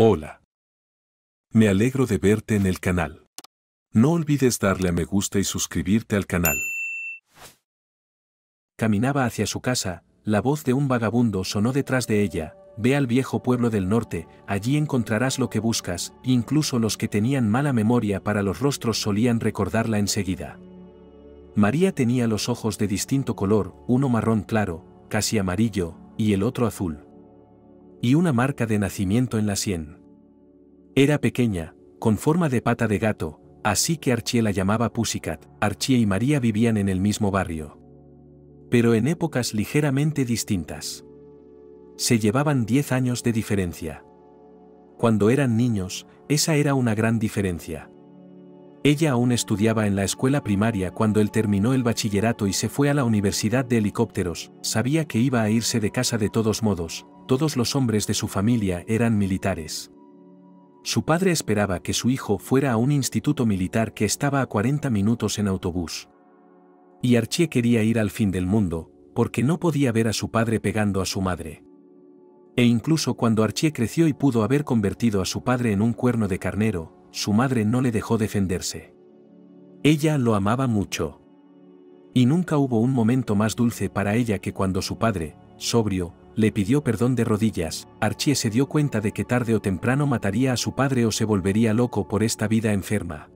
Hola. Me alegro de verte en el canal. No olvides darle a me gusta y suscribirte al canal. Caminaba hacia su casa, la voz de un vagabundo sonó detrás de ella. Ve al viejo pueblo del norte, allí encontrarás lo que buscas, incluso los que tenían mala memoria para los rostros solían recordarla enseguida. María tenía los ojos de distinto color, uno marrón claro, casi amarillo, y el otro azul. Y una marca de nacimiento en la sien. Era pequeña, con forma de pata de gato, así que Archie la llamaba Pussycat. Archie y María vivían en el mismo barrio, pero en épocas ligeramente distintas. Se llevaban 10 años de diferencia. Cuando eran niños, esa era una gran diferencia. Ella aún estudiaba en la escuela primaria cuando él terminó el bachillerato y se fue a la universidad de helicópteros. Sabía que iba a irse de casa de todos modos, todos los hombres de su familia eran militares. Su padre esperaba que su hijo fuera a un instituto militar que estaba a 40 minutos en autobús. Y Archie quería ir al fin del mundo, porque no podía ver a su padre pegando a su madre. E incluso cuando Archie creció y pudo haber convertido a su padre en un cuerno de carnero, su madre no le dejó defenderse. Ella lo amaba mucho. Y nunca hubo un momento más dulce para ella que cuando su padre, sobrio, le pidió perdón de rodillas. Archie se dio cuenta de que tarde o temprano mataría a su padre o se volvería loco por esta vida enferma.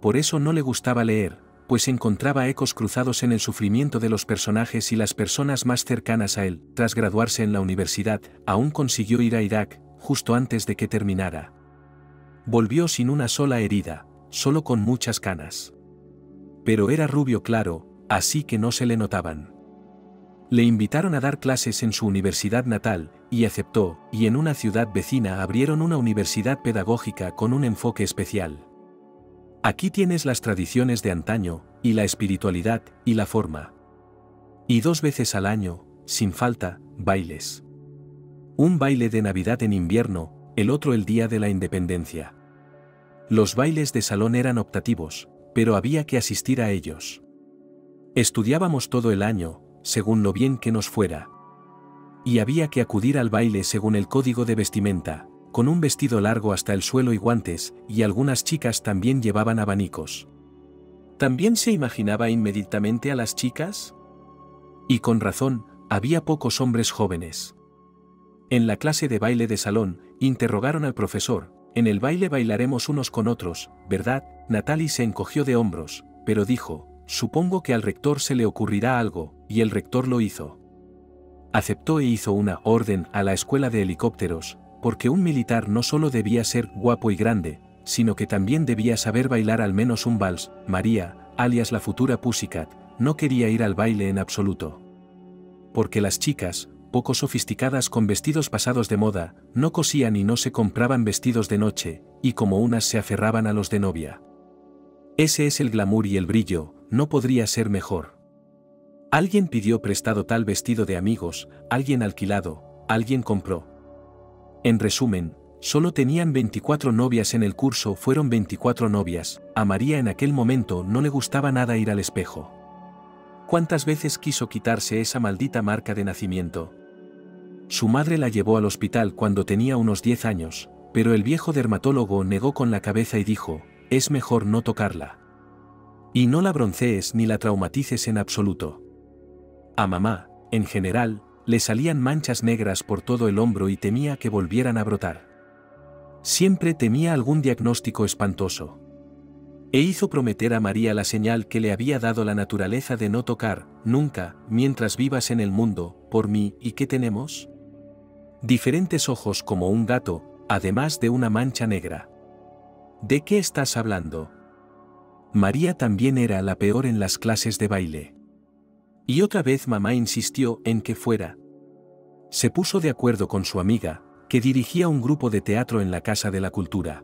Por eso no le gustaba leer, pues encontraba ecos cruzados en el sufrimiento de los personajes y las personas más cercanas a él. Tras graduarse en la universidad, aún consiguió ir a Irak, justo antes de que terminara. Volvió sin una sola herida, solo con muchas canas. Pero era rubio claro, así que no se le notaban. Le invitaron a dar clases en su universidad natal, y aceptó, y en una ciudad vecina abrieron una universidad pedagógica con un enfoque especial. Aquí tienes las tradiciones de antaño, y la espiritualidad, y la forma. Y 2 veces al año, sin falta, bailes. Un baile de Navidad en invierno, el otro el día de la Independencia. Los bailes de salón eran optativos, pero había que asistir a ellos. Estudiábamos todo el año, según lo bien que nos fuera. Y había que acudir al baile según el código de vestimenta, con un vestido largo hasta el suelo y guantes, y algunas chicas también llevaban abanicos. ¿También se imaginaba inmediatamente a las chicas? Y con razón, había pocos hombres jóvenes. En la clase de baile de salón, interrogaron al profesor: en el baile bailaremos unos con otros, ¿verdad? Natalie se encogió de hombros, pero dijo: supongo que al rector se le ocurrirá algo, y el rector lo hizo. Aceptó e hizo una orden a la escuela de helicópteros, porque un militar no solo debía ser guapo y grande, sino que también debía saber bailar al menos un vals. María, alias la futura Pussycat, no quería ir al baile en absoluto. Porque las chicas, poco sofisticadas con vestidos pasados de moda, no cosían y no se compraban vestidos de noche, y como unas se aferraban a los de novia. Ese es el glamour y el brillo, no podría ser mejor. Alguien pidió prestado tal vestido de amigos, alguien alquilado, alguien compró. En resumen, solo tenían 24 novias en el curso. Fueron 24 novias. A María en aquel momento no le gustaba nada ir al espejo. ¿Cuántas veces quiso quitarse esa maldita marca de nacimiento? Su madre la llevó al hospital cuando tenía unos 10 años, pero el viejo dermatólogo negó con la cabeza y dijo: es mejor no tocarla. Y no la broncees ni la traumatices en absoluto. A mamá, en general, le salían manchas negras por todo el hombro y temía que volvieran a brotar. Siempre temía algún diagnóstico espantoso. E hizo prometer a María la señal que le había dado la naturaleza de no tocar, nunca, mientras vivas en el mundo, por mí. ¿Y qué tenemos? Diferentes ojos como un gato, además de una mancha negra. ¿De qué estás hablando? María también era la peor en las clases de baile. Y otra vez mamá insistió en que fuera. Se puso de acuerdo con su amiga, que dirigía un grupo de teatro en la Casa de la Cultura.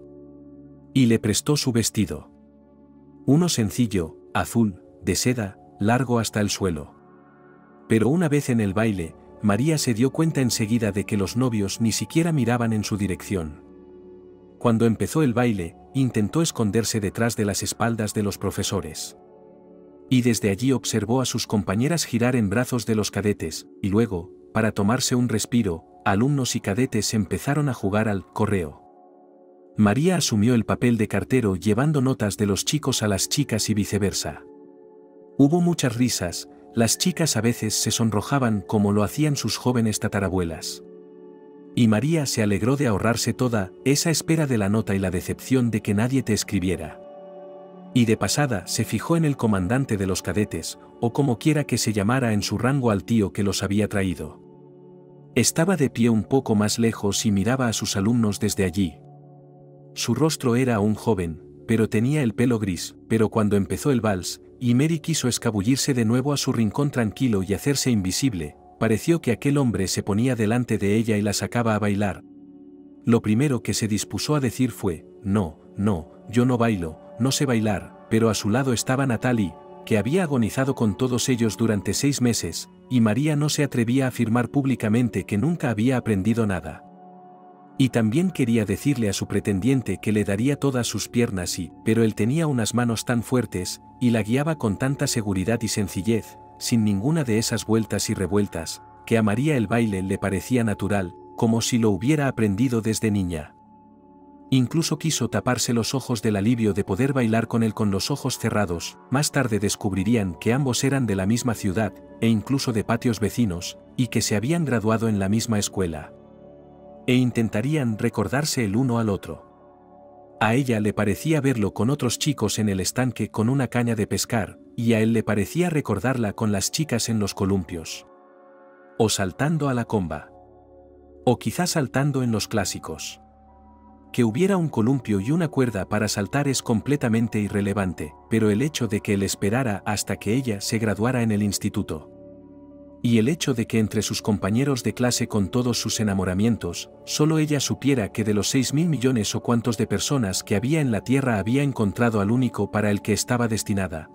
Y le prestó su vestido. Uno sencillo, azul, de seda, largo hasta el suelo. Pero una vez en el baile, María se dio cuenta enseguida de que los novios ni siquiera miraban en su dirección. Cuando empezó el baile, intentó esconderse detrás de las espaldas de los profesores. Y desde allí observó a sus compañeras girar en brazos de los cadetes, y luego, para tomarse un respiro, alumnos y cadetes empezaron a jugar al correo. María asumió el papel de cartero llevando notas de los chicos a las chicas y viceversa. Hubo muchas risas, las chicas a veces se sonrojaban como lo hacían sus jóvenes tatarabuelas. Y María se alegró de ahorrarse toda esa espera de la nota y la decepción de que nadie te escribiera. Y de pasada se fijó en el comandante de los cadetes, o como quiera que se llamara en su rango al tío que los había traído. Estaba de pie un poco más lejos y miraba a sus alumnos desde allí. Su rostro era aún joven, pero tenía el pelo gris, pero cuando empezó el vals, y Mary quiso escabullirse de nuevo a su rincón tranquilo y hacerse invisible, pareció que aquel hombre se ponía delante de ella y la sacaba a bailar. Lo primero que se dispuso a decir fue, no, yo no bailo, no sé bailar, pero a su lado estaba Natalie, que había agonizado con todos ellos durante 6 meses, y María no se atrevía a afirmar públicamente que nunca había aprendido nada. Y también quería decirle a su pretendiente que le daría todas sus piernas pero él tenía unas manos tan fuertes, y la guiaba con tanta seguridad y sencillez, sin ninguna de esas vueltas y revueltas, que a María el baile le parecía natural, como si lo hubiera aprendido desde niña. Incluso quiso taparse los ojos del alivio de poder bailar con él con los ojos cerrados. Más tarde descubrirían que ambos eran de la misma ciudad, e incluso de patios vecinos, y que se habían graduado en la misma escuela. E intentarían recordarse el uno al otro. A ella le parecía verlo con otros chicos en el estanque con una caña de pescar, y a él le parecía recordarla con las chicas en los columpios. O saltando a la comba. O quizás saltando en los clásicos. Que hubiera un columpio y una cuerda para saltar es completamente irrelevante, pero el hecho de que él esperara hasta que ella se graduara en el instituto. Y el hecho de que entre sus compañeros de clase con todos sus enamoramientos, solo ella supiera que de los 6.000 millones o cuantos de personas que había en la Tierra había encontrado al único para el que estaba destinada.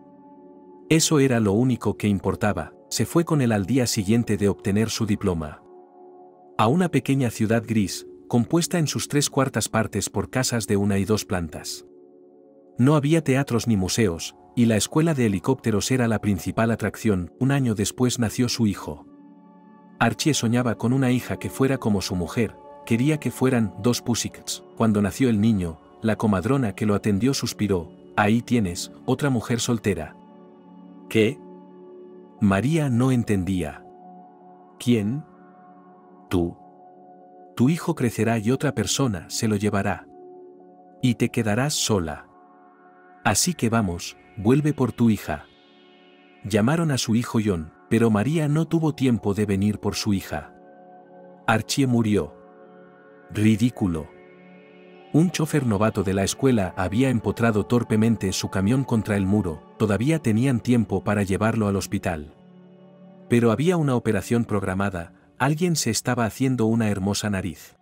Eso era lo único que importaba. Se fue con él al día siguiente de obtener su diploma. A una pequeña ciudad gris, compuesta en sus 3/4 partes por casas de 1 y 2 plantas. No había teatros ni museos, y la escuela de helicópteros era la principal atracción. Un año después nació su hijo. Archie soñaba con una hija que fuera como su mujer, quería que fueran 2 Pussycats. Cuando nació el niño, la comadrona que lo atendió suspiró, ahí tienes, otra mujer soltera. ¿Qué? María no entendía. ¿Quién? Tú. Tu hijo crecerá y otra persona se lo llevará. Y te quedarás sola. Así que vamos, vuelve por tu hija. Llamaron a su hijo John, pero María no tuvo tiempo de venir por su hija. Archie murió. Ridículo. Un chofer novato de la escuela había empotrado torpemente su camión contra el muro, todavía tenían tiempo para llevarlo al hospital. Pero había una operación programada, alguien se estaba haciendo una hermosa nariz.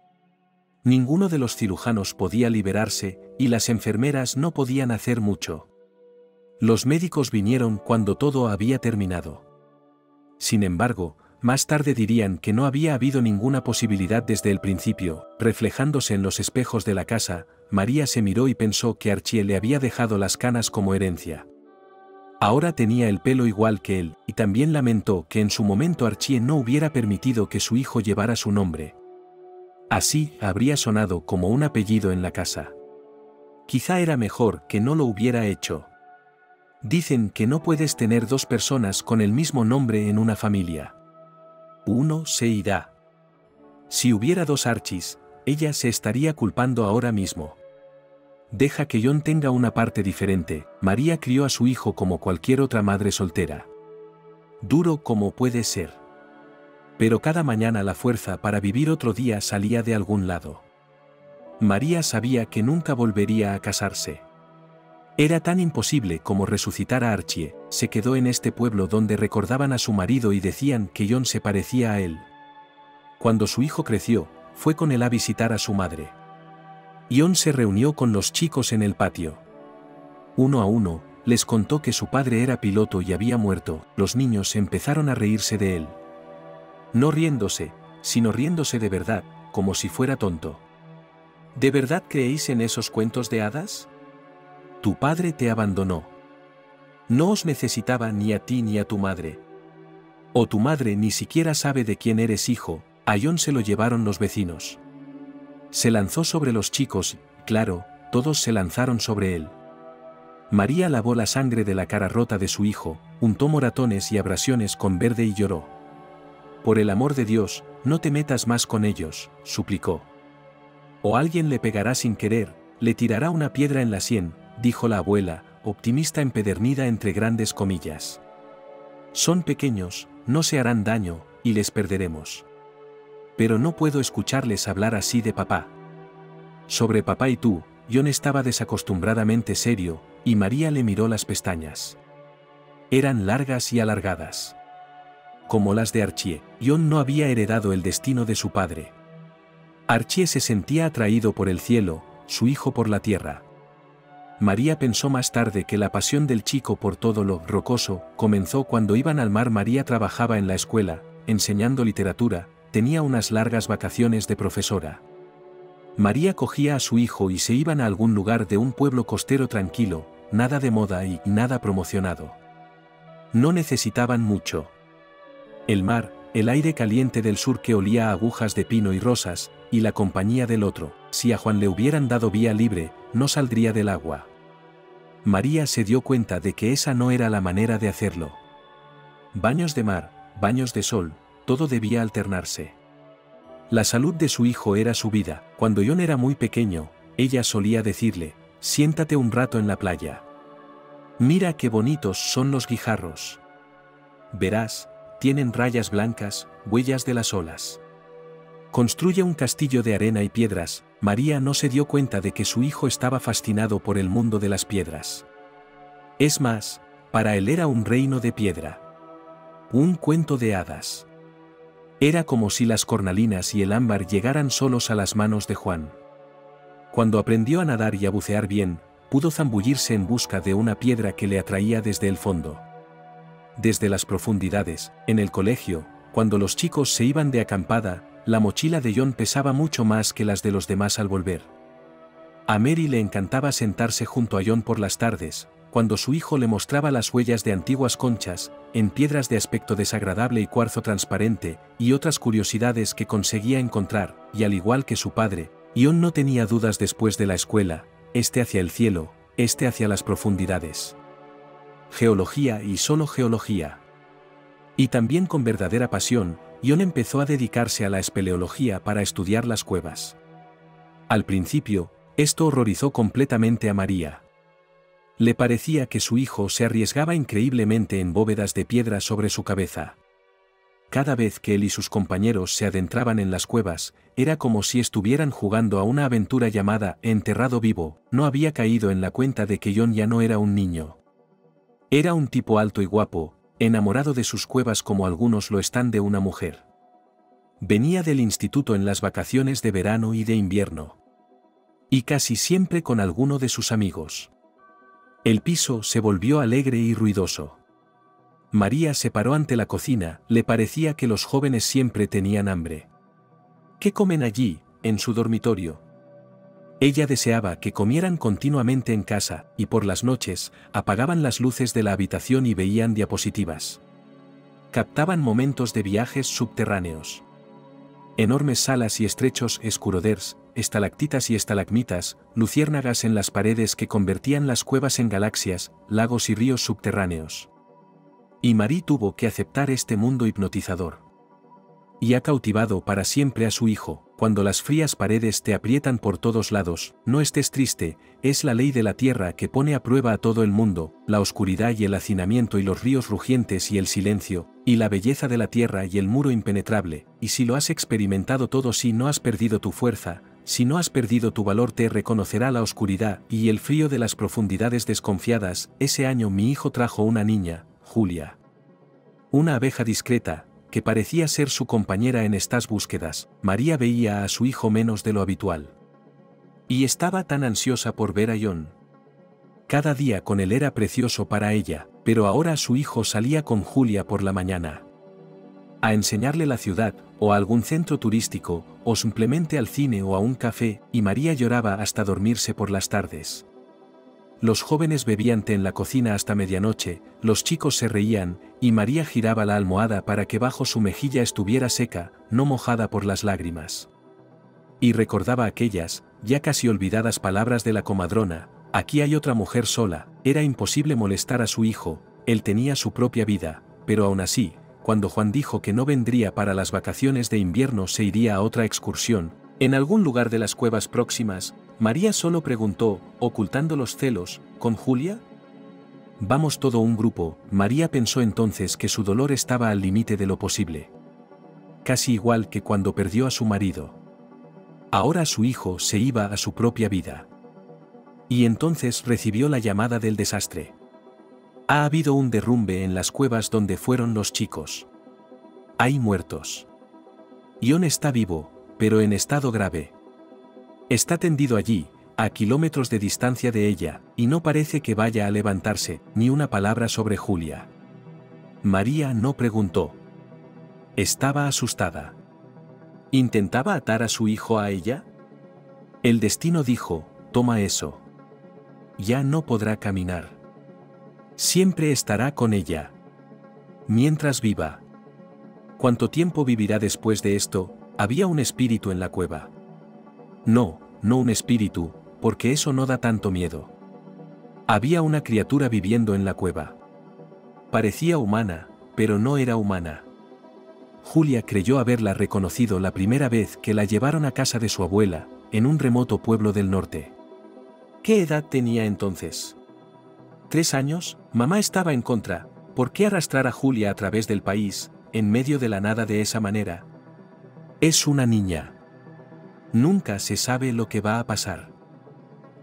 Ninguno de los cirujanos podía liberarse, y las enfermeras no podían hacer mucho. Los médicos vinieron cuando todo había terminado. Sin embargo, más tarde dirían que no había habido ninguna posibilidad desde el principio. Reflejándose en los espejos de la casa, María se miró y pensó que Archie le había dejado las canas como herencia. Ahora tenía el pelo igual que él, y también lamentó que en su momento Archie no hubiera permitido que su hijo llevara su nombre. Así habría sonado como un apellido en la casa. Quizá era mejor que no lo hubiera hecho. Dicen que no puedes tener 2 personas con el mismo nombre en una familia. Uno se irá. Si hubiera 2 Archies, ella se estaría culpando ahora mismo. Deja que John tenga una parte diferente. María crió a su hijo como cualquier otra madre soltera. Duro como puede ser. Pero cada mañana la fuerza para vivir otro día salía de algún lado. María sabía que nunca volvería a casarse. Era tan imposible como resucitar a Archie. Se quedó en este pueblo donde recordaban a su marido y decían que John se parecía a él. Cuando su hijo creció, fue con él a visitar a su madre. John se reunió con los chicos en el patio. Uno a uno, les contó que su padre era piloto y había muerto. Los niños empezaron a reírse de él. No riéndose, sino riéndose de verdad, como si fuera tonto. ¿De verdad creéis en esos cuentos de hadas? Tu padre te abandonó. No os necesitaba ni a ti ni a tu madre. O tu madre ni siquiera sabe de quién eres hijo, A Jon se lo llevaron los vecinos. Se lanzó sobre los chicos, claro, todos se lanzaron sobre él. María lavó la sangre de la cara rota de su hijo, untó moratones y abrasiones con verde y lloró. Por el amor de Dios, no te metas más con ellos, suplicó. O alguien le pegará sin querer, le tirará una piedra en la sien, dijo la abuela, optimista empedernida entre grandes comillas. Son pequeños, no se harán daño, y les perderemos. Pero no puedo escucharles hablar así de papá. Sobre papá y tú, Jon estaba desacostumbradamente serio, y María le miró las pestañas. Eran largas y alargadas. Como las de Archie, Jon no había heredado el destino de su padre. Archie se sentía atraído por el cielo, su hijo por la tierra. María pensó más tarde que la pasión del chico por todo lo rocoso comenzó cuando iban al mar. María trabajaba en la escuela, enseñando literatura, tenía unas largas vacaciones de profesora. María cogía a su hijo y se iban a algún lugar de un pueblo costero tranquilo, nada de moda y nada promocionado. No necesitaban mucho. El mar, el aire caliente del sur que olía a agujas de pino y rosas, y la compañía del otro. Si a Juan le hubieran dado vía libre, no saldría del agua. María se dio cuenta de que esa no era la manera de hacerlo. Baños de mar, baños de sol, todo debía alternarse. La salud de su hijo era su vida. Cuando Jon era muy pequeño, ella solía decirle, siéntate un rato en la playa. Mira qué bonitos son los guijarros. Verás, tienen rayas blancas, huellas de las olas. Construye un castillo de arena y piedras. María no se dio cuenta de que su hijo estaba fascinado por el mundo de las piedras. Es más, para él era un reino de piedra. Un cuento de hadas. Era como si las cornalinas y el ámbar llegaran solos a las manos de Juan. Cuando aprendió a nadar y a bucear bien, pudo zambullirse en busca de una piedra que le atraía desde el fondo. Desde las profundidades, en el colegio, cuando los chicos se iban de acampada, la mochila de Jon pesaba mucho más que las de los demás al volver. A Mary le encantaba sentarse junto a Jon por las tardes, cuando su hijo le mostraba las huellas de antiguas conchas, en piedras de aspecto desagradable y cuarzo transparente, y otras curiosidades que conseguía encontrar, y al igual que su padre, Jon no tenía dudas después de la escuela, este hacia el cielo, este hacia las profundidades. Geología y solo geología. Y también con verdadera pasión, Jon empezó a dedicarse a la espeleología para estudiar las cuevas. Al principio, esto horrorizó completamente a María. Le parecía que su hijo se arriesgaba increíblemente en bóvedas de piedra sobre su cabeza. Cada vez que él y sus compañeros se adentraban en las cuevas, era como si estuvieran jugando a una aventura llamada Enterrado Vivo. No había caído en la cuenta de que Jon ya no era un niño. Era un tipo alto y guapo, enamorado de sus cuevas como algunos lo están de una mujer. Venía del instituto en las vacaciones de verano y de invierno. Y casi siempre con alguno de sus amigos. El piso se volvió alegre y ruidoso. María se paró ante la cocina, le parecía que los jóvenes siempre tenían hambre. ¿Qué comen allí, en su dormitorio? Ella deseaba que comieran continuamente en casa, y por las noches, apagaban las luces de la habitación y veían diapositivas. Captaban momentos de viajes subterráneos. Enormes salas y estrechos escuroders, estalactitas y estalagmitas, luciérnagas en las paredes que convertían las cuevas en galaxias, lagos y ríos subterráneos. Y Marie tuvo que aceptar este mundo hipnotizador. Y ha cautivado para siempre a su hijo. Cuando las frías paredes te aprietan por todos lados, no estés triste, es la ley de la tierra que pone a prueba a todo el mundo, la oscuridad y el hacinamiento y los ríos rugientes y el silencio, y la belleza de la tierra y el muro impenetrable, y si lo has experimentado todo, si no has perdido tu fuerza, si no has perdido tu valor, te reconocerá la oscuridad y el frío de las profundidades desconfiadas. Ese año mi hijo trajo una niña, Julia. Una abeja discreta, que parecía ser su compañera en estas búsquedas. María veía a su hijo menos de lo habitual. Y estaba tan ansiosa por ver a Jon. Cada día con él era precioso para ella, pero ahora su hijo salía con Julia por la mañana. A enseñarle la ciudad, o a algún centro turístico, o simplemente al cine o a un café, y María lloraba hasta dormirse por las tardes. Los jóvenes bebían té en la cocina hasta medianoche, los chicos se reían, y María giraba la almohada para que bajo su mejilla estuviera seca, no mojada por las lágrimas. Y recordaba aquellas, ya casi olvidadas palabras de la comadrona: aquí hay otra mujer sola. Era imposible molestar a su hijo, él tenía su propia vida, pero aún así, cuando Juan dijo que no vendría para las vacaciones de invierno, se iría a otra excursión, en algún lugar de las cuevas próximas, María solo preguntó, ocultando los celos: ¿con Julia? Vamos todo un grupo. María pensó entonces que su dolor estaba al límite de lo posible. Casi igual que cuando perdió a su marido. Ahora su hijo se iba a su propia vida. Y entonces recibió la llamada del desastre. Ha habido un derrumbe en las cuevas donde fueron los chicos. Hay muertos. Ion está vivo, pero en estado grave. Está tendido allí, a kilómetros de distancia de ella, y no parece que vaya a levantarse. Ni una palabra sobre Julia. María no preguntó. Estaba asustada. ¿Intentaba atar a su hijo a ella? El destino dijo: toma eso. Ya no podrá caminar. Siempre estará con ella. Mientras viva. ¿Cuánto tiempo vivirá después de esto? Había un espíritu en la cueva. No un espíritu, porque eso no da tanto miedo. Había una criatura viviendo en la cueva. Parecía humana, pero no era humana. Julia creyó haberla reconocido la primera vez que la llevaron a casa de su abuela, en un remoto pueblo del norte. ¿Qué edad tenía entonces? 3 años. Mamá estaba en contra. ¿Por qué arrastrar a Julia a través del país, en medio de la nada de esa manera? Es una niña. Nunca se sabe lo que va a pasar.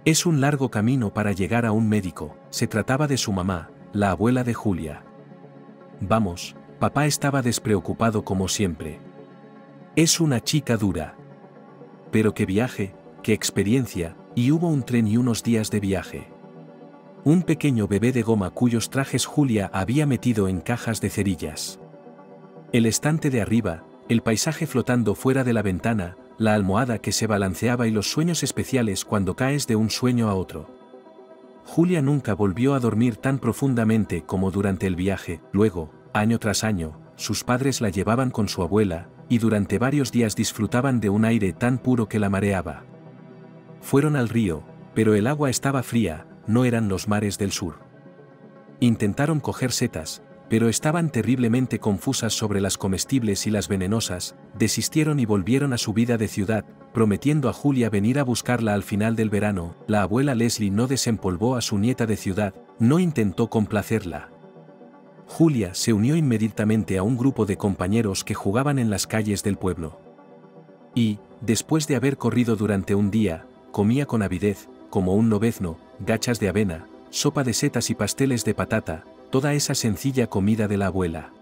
Es un largo camino para llegar a un médico. Se trataba de su mamá, la abuela de Julia. Vamos, papá estaba despreocupado como siempre. Es una chica dura. Pero qué viaje, qué experiencia, y hubo un tren y unos días de viaje. Un pequeño bebé de goma cuyos trajes Julia había metido en cajas de cerillas. El estante de arriba, el paisaje flotando fuera de la ventana, la almohada que se balanceaba y los sueños especiales cuando caes de un sueño a otro. Julia nunca volvió a dormir tan profundamente como durante el viaje. Luego, año tras año, sus padres la llevaban con su abuela, y durante varios días disfrutaban de un aire tan puro que la mareaba. Fueron al río, pero el agua estaba fría, no eran los mares del sur. Intentaron coger setas, pero estaban terriblemente confusas sobre las comestibles y las venenosas. Desistieron y volvieron a su vida de ciudad, prometiendo a Julia venir a buscarla al final del verano. La abuela Leslie no desempolvó a su nieta de ciudad, no intentó complacerla. Julia se unió inmediatamente a un grupo de compañeros que jugaban en las calles del pueblo. Y, después de haber corrido durante un día, comía con avidez, como un lobezno, gachas de avena, sopa de setas y pasteles de patata, toda esa sencilla comida de la abuela.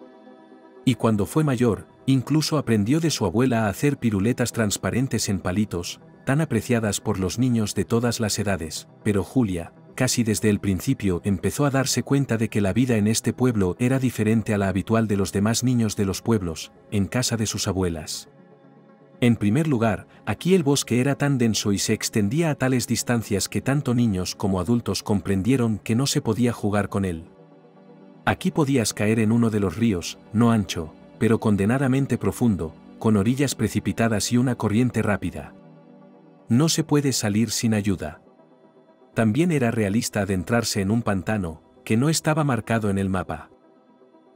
Y cuando fue mayor, incluso aprendió de su abuela a hacer piruletas transparentes en palitos, tan apreciadas por los niños de todas las edades. Pero Julia, casi desde el principio, empezó a darse cuenta de que la vida en este pueblo era diferente a la habitual de los demás niños de los pueblos, en casa de sus abuelas. En primer lugar, aquí el bosque era tan denso y se extendía a tales distancias que tanto niños como adultos comprendieron que no se podía jugar con él. Aquí podías caer en uno de los ríos, no ancho, pero condenadamente profundo, con orillas precipitadas y una corriente rápida. No se puede salir sin ayuda. También era realista adentrarse en un pantano, que no estaba marcado en el mapa.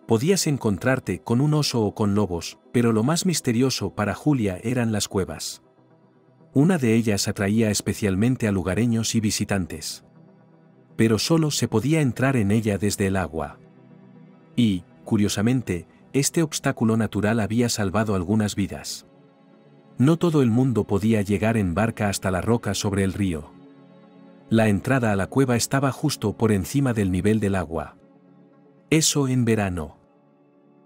Podías encontrarte con un oso o con lobos, pero lo más misterioso para Julia eran las cuevas. Una de ellas atraía especialmente a lugareños y visitantes. Pero solo se podía entrar en ella desde el agua. Y, curiosamente, este obstáculo natural había salvado algunas vidas. No todo el mundo podía llegar en barca hasta la roca sobre el río. La entrada a la cueva estaba justo por encima del nivel del agua. Eso en verano.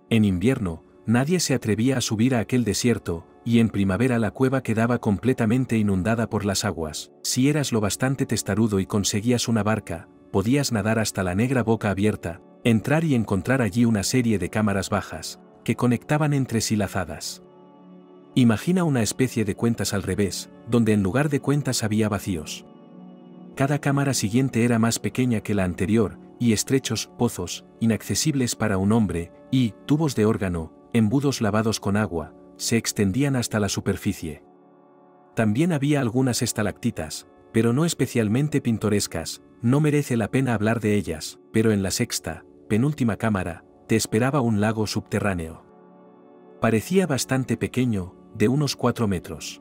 En invierno, nadie se atrevía a subir a aquel desierto, y en primavera la cueva quedaba completamente inundada por las aguas. Si eras lo bastante testarudo y conseguías una barca, podías nadar hasta la negra boca abierta, entrar y encontrar allí una serie de cámaras bajas, que conectaban entre sí lazadas. Imagina una especie de cuentas al revés, donde en lugar de cuentas había vacíos. Cada cámara siguiente era más pequeña que la anterior, y estrechos pozos, inaccesibles para un hombre, y tubos de órgano, embudos lavados con agua, se extendían hasta la superficie. También había algunas estalactitas, pero no especialmente pintorescas, no merece la pena hablar de ellas, pero en la sexta, penúltima cámara, te esperaba un lago subterráneo. Parecía bastante pequeño, de unos 4 metros.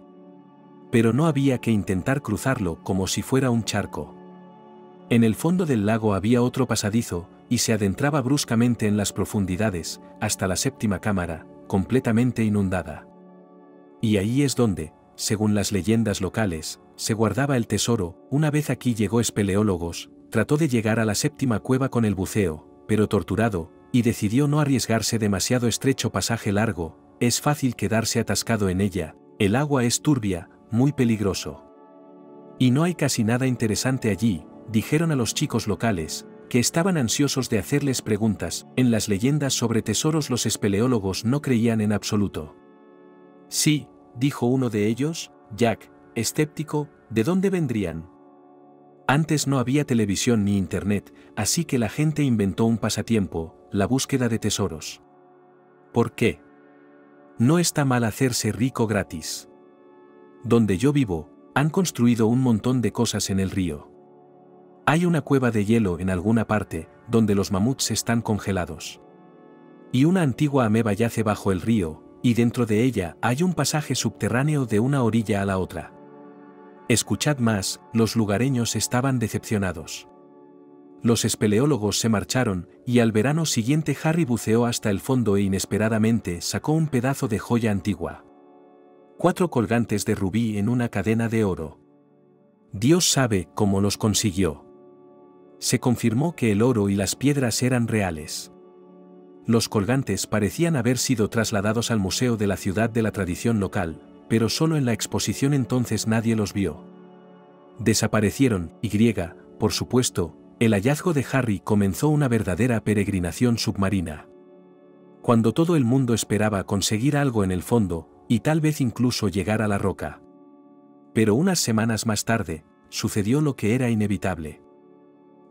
Pero no había que intentar cruzarlo como si fuera un charco. En el fondo del lago había otro pasadizo, y se adentraba bruscamente en las profundidades, hasta la séptima cámara, completamente inundada. Y ahí es donde, según las leyendas locales, se guardaba el tesoro. Una vez aquí llegó espeleólogos, trató de llegar a la séptima cueva con el buceo, pero torturado, y decidió no arriesgarse demasiado. Estrecho pasaje largo, es fácil quedarse atascado en ella, el agua es turbia, muy peligroso. Y no hay casi nada interesante allí, dijeron a los chicos locales, que estaban ansiosos de hacerles preguntas. En las leyendas sobre tesoros los espeleólogos no creían en absoluto. Sí, dijo uno de ellos, Jack, escéptico, ¿de dónde vendrían? Antes no había televisión ni internet, así que la gente inventó un pasatiempo, la búsqueda de tesoros. ¿Por qué? No está mal hacerse rico gratis. Donde yo vivo, han construido un montón de cosas en el río. Hay una cueva de hielo en alguna parte, donde los mamuts están congelados. Y una antigua ameba yace bajo el río, y dentro de ella hay un pasaje subterráneo de una orilla a la otra. Escuchad más, los lugareños estaban decepcionados. Los espeleólogos se marcharon, y al verano siguiente Harry buceó hasta el fondo e inesperadamente sacó un pedazo de joya antigua. 4 colgantes de rubí en una cadena de oro. Dios sabe cómo los consiguió. Se confirmó que el oro y las piedras eran reales. Los colgantes parecían haber sido trasladados al museo de la ciudad de la tradición local, pero solo en la exposición entonces nadie los vio. Desaparecieron, por supuesto, el hallazgo de Harry comenzó una verdadera peregrinación submarina. Cuando todo el mundo esperaba conseguir algo en el fondo, y tal vez incluso llegar a la roca. Pero unas semanas más tarde, sucedió lo que era inevitable.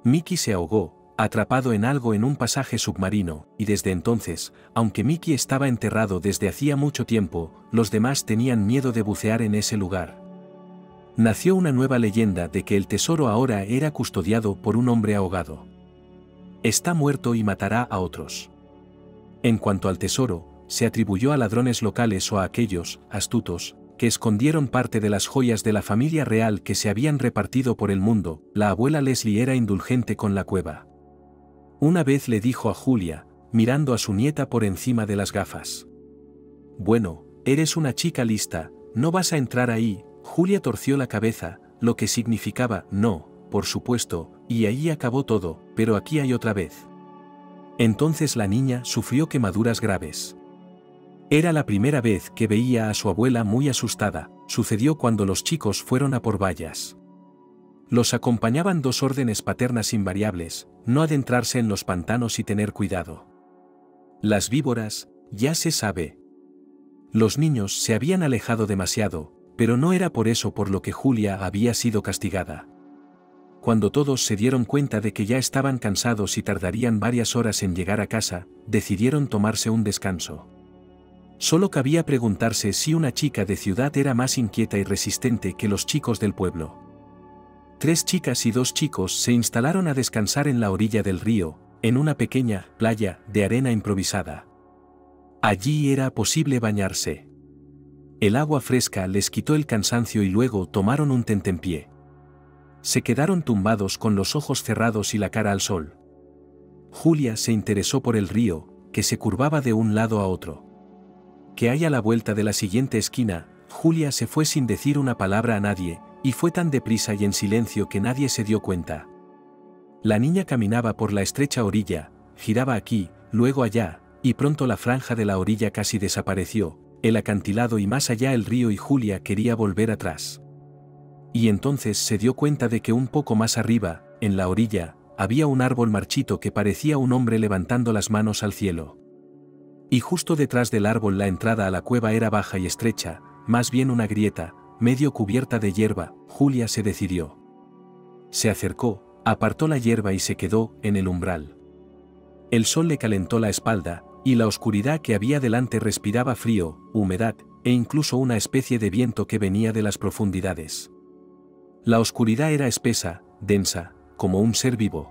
Mickey se ahogó, atrapado en algo en un pasaje submarino, y desde entonces, aunque Mickey estaba enterrado desde hacía mucho tiempo, los demás tenían miedo de bucear en ese lugar. Nació una nueva leyenda de que el tesoro ahora era custodiado por un hombre ahogado. Está muerto y matará a otros. En cuanto al tesoro, se atribuyó a ladrones locales o a aquellos, astutos, que escondieron parte de las joyas de la familia real que se habían repartido por el mundo. La abuela Leslie era indulgente con la cueva. Una vez le dijo a Julia, mirando a su nieta por encima de las gafas: «Bueno, eres una chica lista, no vas a entrar ahí». Julia torció la cabeza, lo que significaba «no, por supuesto», y ahí acabó todo, pero aquí hay otra vez. Entonces la niña sufrió quemaduras graves. Era la primera vez que veía a su abuela muy asustada. Sucedió cuando los chicos fueron a por bayas. Los acompañaban 2 órdenes paternas invariables: no adentrarse en los pantanos y tener cuidado. Las víboras, ya se sabe. Los niños se habían alejado demasiado, pero no era por eso por lo que Julia había sido castigada. Cuando todos se dieron cuenta de que ya estaban cansados y tardarían varias horas en llegar a casa, decidieron tomarse un descanso. Solo cabía preguntarse si una chica de ciudad era más inquieta y resistente que los chicos del pueblo. 3 chicas y 2 chicos se instalaron a descansar en la orilla del río, en una pequeña playa de arena improvisada. Allí era posible bañarse. El agua fresca les quitó el cansancio y luego tomaron un tentempié. Se quedaron tumbados con los ojos cerrados y la cara al sol. Julia se interesó por el río, que se curvaba de un lado a otro. Que hay a la vuelta de la siguiente esquina. Julia se fue sin decir una palabra a nadie, y fue tan deprisa y en silencio que nadie se dio cuenta. La niña caminaba por la estrecha orilla, giraba aquí, luego allá, y pronto la franja de la orilla casi desapareció, el acantilado y más allá el río, y Julia quería volver atrás. Y entonces se dio cuenta de que un poco más arriba, en la orilla, había un árbol marchito que parecía un hombre levantando las manos al cielo. Y justo detrás del árbol la entrada a la cueva era baja y estrecha, más bien una grieta, medio cubierta de hierba. Julia se decidió. Se acercó, apartó la hierba y se quedó en el umbral. El sol le calentó la espalda, y la oscuridad que había delante respiraba frío, humedad, e incluso una especie de viento que venía de las profundidades. La oscuridad era espesa, densa, como un ser vivo.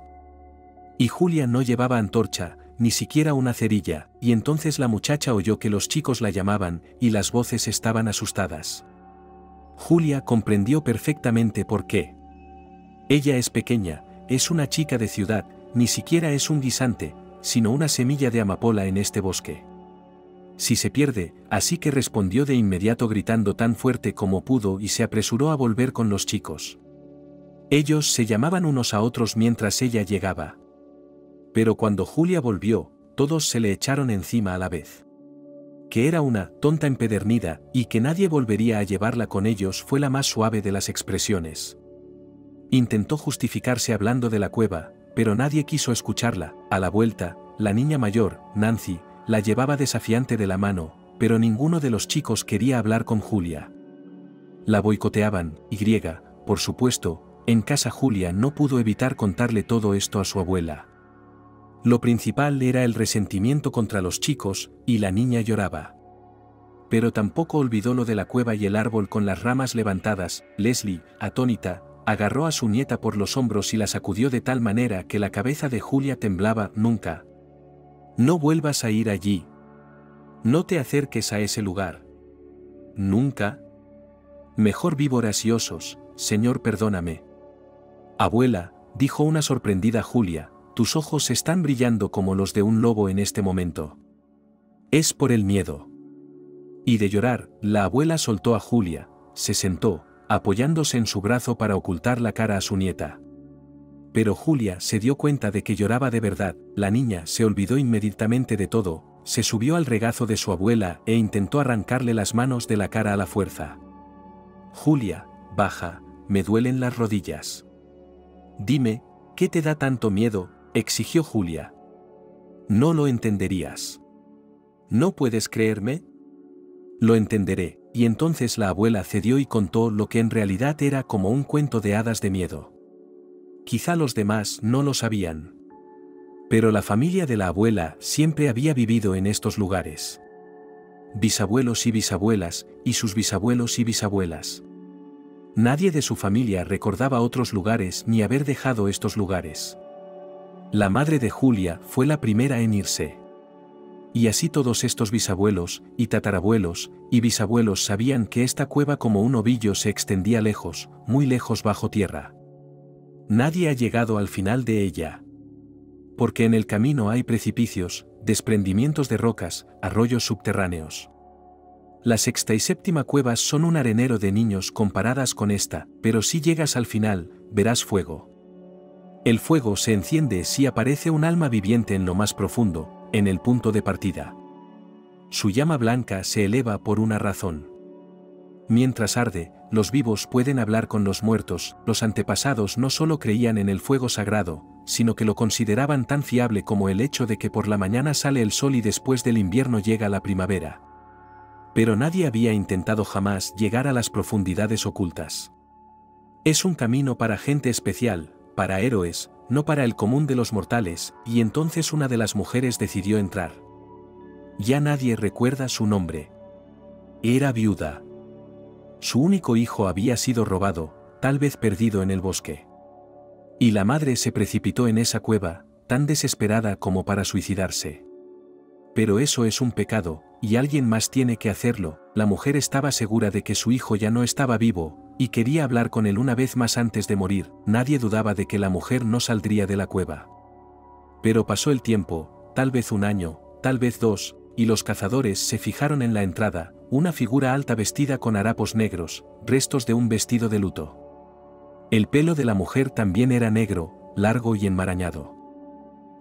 Y Julia no llevaba antorcha, ni siquiera una cerilla, y entonces la muchacha oyó que los chicos la llamaban, y las voces estaban asustadas. Julia comprendió perfectamente por qué. Ella es pequeña, es una chica de ciudad, ni siquiera es un guisante, sino una semilla de amapola en este bosque. Si se pierde, así que respondió de inmediato gritando tan fuerte como pudo y se apresuró a volver con los chicos. Ellos se llamaban unos a otros mientras ella llegaba. Pero cuando Julia volvió, todos se le echaron encima a la vez. Que era una tonta empedernida y que nadie volvería a llevarla con ellos fue la más suave de las expresiones. Intentó justificarse hablando de la cueva, pero nadie quiso escucharla. A la vuelta, la niña mayor, Nancy, la llevaba desafiante de la mano, pero ninguno de los chicos quería hablar con Julia. La boicoteaban, y, por supuesto, en casa Julia no pudo evitar contarle todo esto a su abuela. Lo principal era el resentimiento contra los chicos, y la niña lloraba. Pero tampoco olvidó lo de la cueva y el árbol con las ramas levantadas. Leslie, atónita, agarró a su nieta por los hombros y la sacudió de tal manera que la cabeza de Julia temblaba. Nunca. No vuelvas a ir allí. No te acerques a ese lugar. Nunca. Mejor víboras y osos, señor, perdóname. Abuela, dijo una sorprendida Julia, tus ojos están brillando como los de un lobo en este momento. Es por el miedo. Y de llorar, la abuela soltó a Julia, se sentó, apoyándose en su brazo para ocultar la cara a su nieta. Pero Julia se dio cuenta de que lloraba de verdad. La niña se olvidó inmediatamente de todo, se subió al regazo de su abuela e intentó arrancarle las manos de la cara a la fuerza. Julia, baja, me duelen las rodillas. Dime, ¿qué te da tanto miedo?, exigió Julia. No lo entenderías. ¿No puedes creerme? Lo entenderé, y entonces la abuela cedió y contó lo que en realidad era como un cuento de hadas de miedo. Quizá los demás no lo sabían. Pero la familia de la abuela siempre había vivido en estos lugares. Bisabuelos y bisabuelas, y sus bisabuelos y bisabuelas. Nadie de su familia recordaba otros lugares ni haber dejado estos lugares. La madre de Julia fue la primera en irse. Y así todos estos bisabuelos, y tatarabuelos, y bisabuelos sabían que esta cueva como un ovillo se extendía lejos, muy lejos bajo tierra. Nadie ha llegado al final de ella. Porque en el camino hay precipicios, desprendimientos de rocas, arroyos subterráneos. La sexta y séptima cuevas son un arenero de niños comparadas con esta, pero si llegas al final, verás fuego. El fuego se enciende si aparece un alma viviente en lo más profundo, en el punto de partida. Su llama blanca se eleva por una razón. Mientras arde, los vivos pueden hablar con los muertos. Los antepasados no solo creían en el fuego sagrado, sino que lo consideraban tan fiable como el hecho de que por la mañana sale el sol y después del invierno llega la primavera. Pero nadie había intentado jamás llegar a las profundidades ocultas. Es un camino para gente especial, para héroes, no para el común de los mortales, y entonces una de las mujeres decidió entrar. Ya nadie recuerda su nombre. Era viuda. Su único hijo había sido robado, tal vez perdido en el bosque. Y la madre se precipitó en esa cueva, tan desesperada como para suicidarse. Pero eso es un pecado, y alguien más tiene que hacerlo. La mujer estaba segura de que su hijo ya no estaba vivo, y quería hablar con él una vez más antes de morir. Nadie dudaba de que la mujer no saldría de la cueva. Pero pasó el tiempo, tal vez un año, tal vez dos, y los cazadores se fijaron en la entrada, una figura alta vestida con harapos negros, restos de un vestido de luto. El pelo de la mujer también era negro, largo y enmarañado.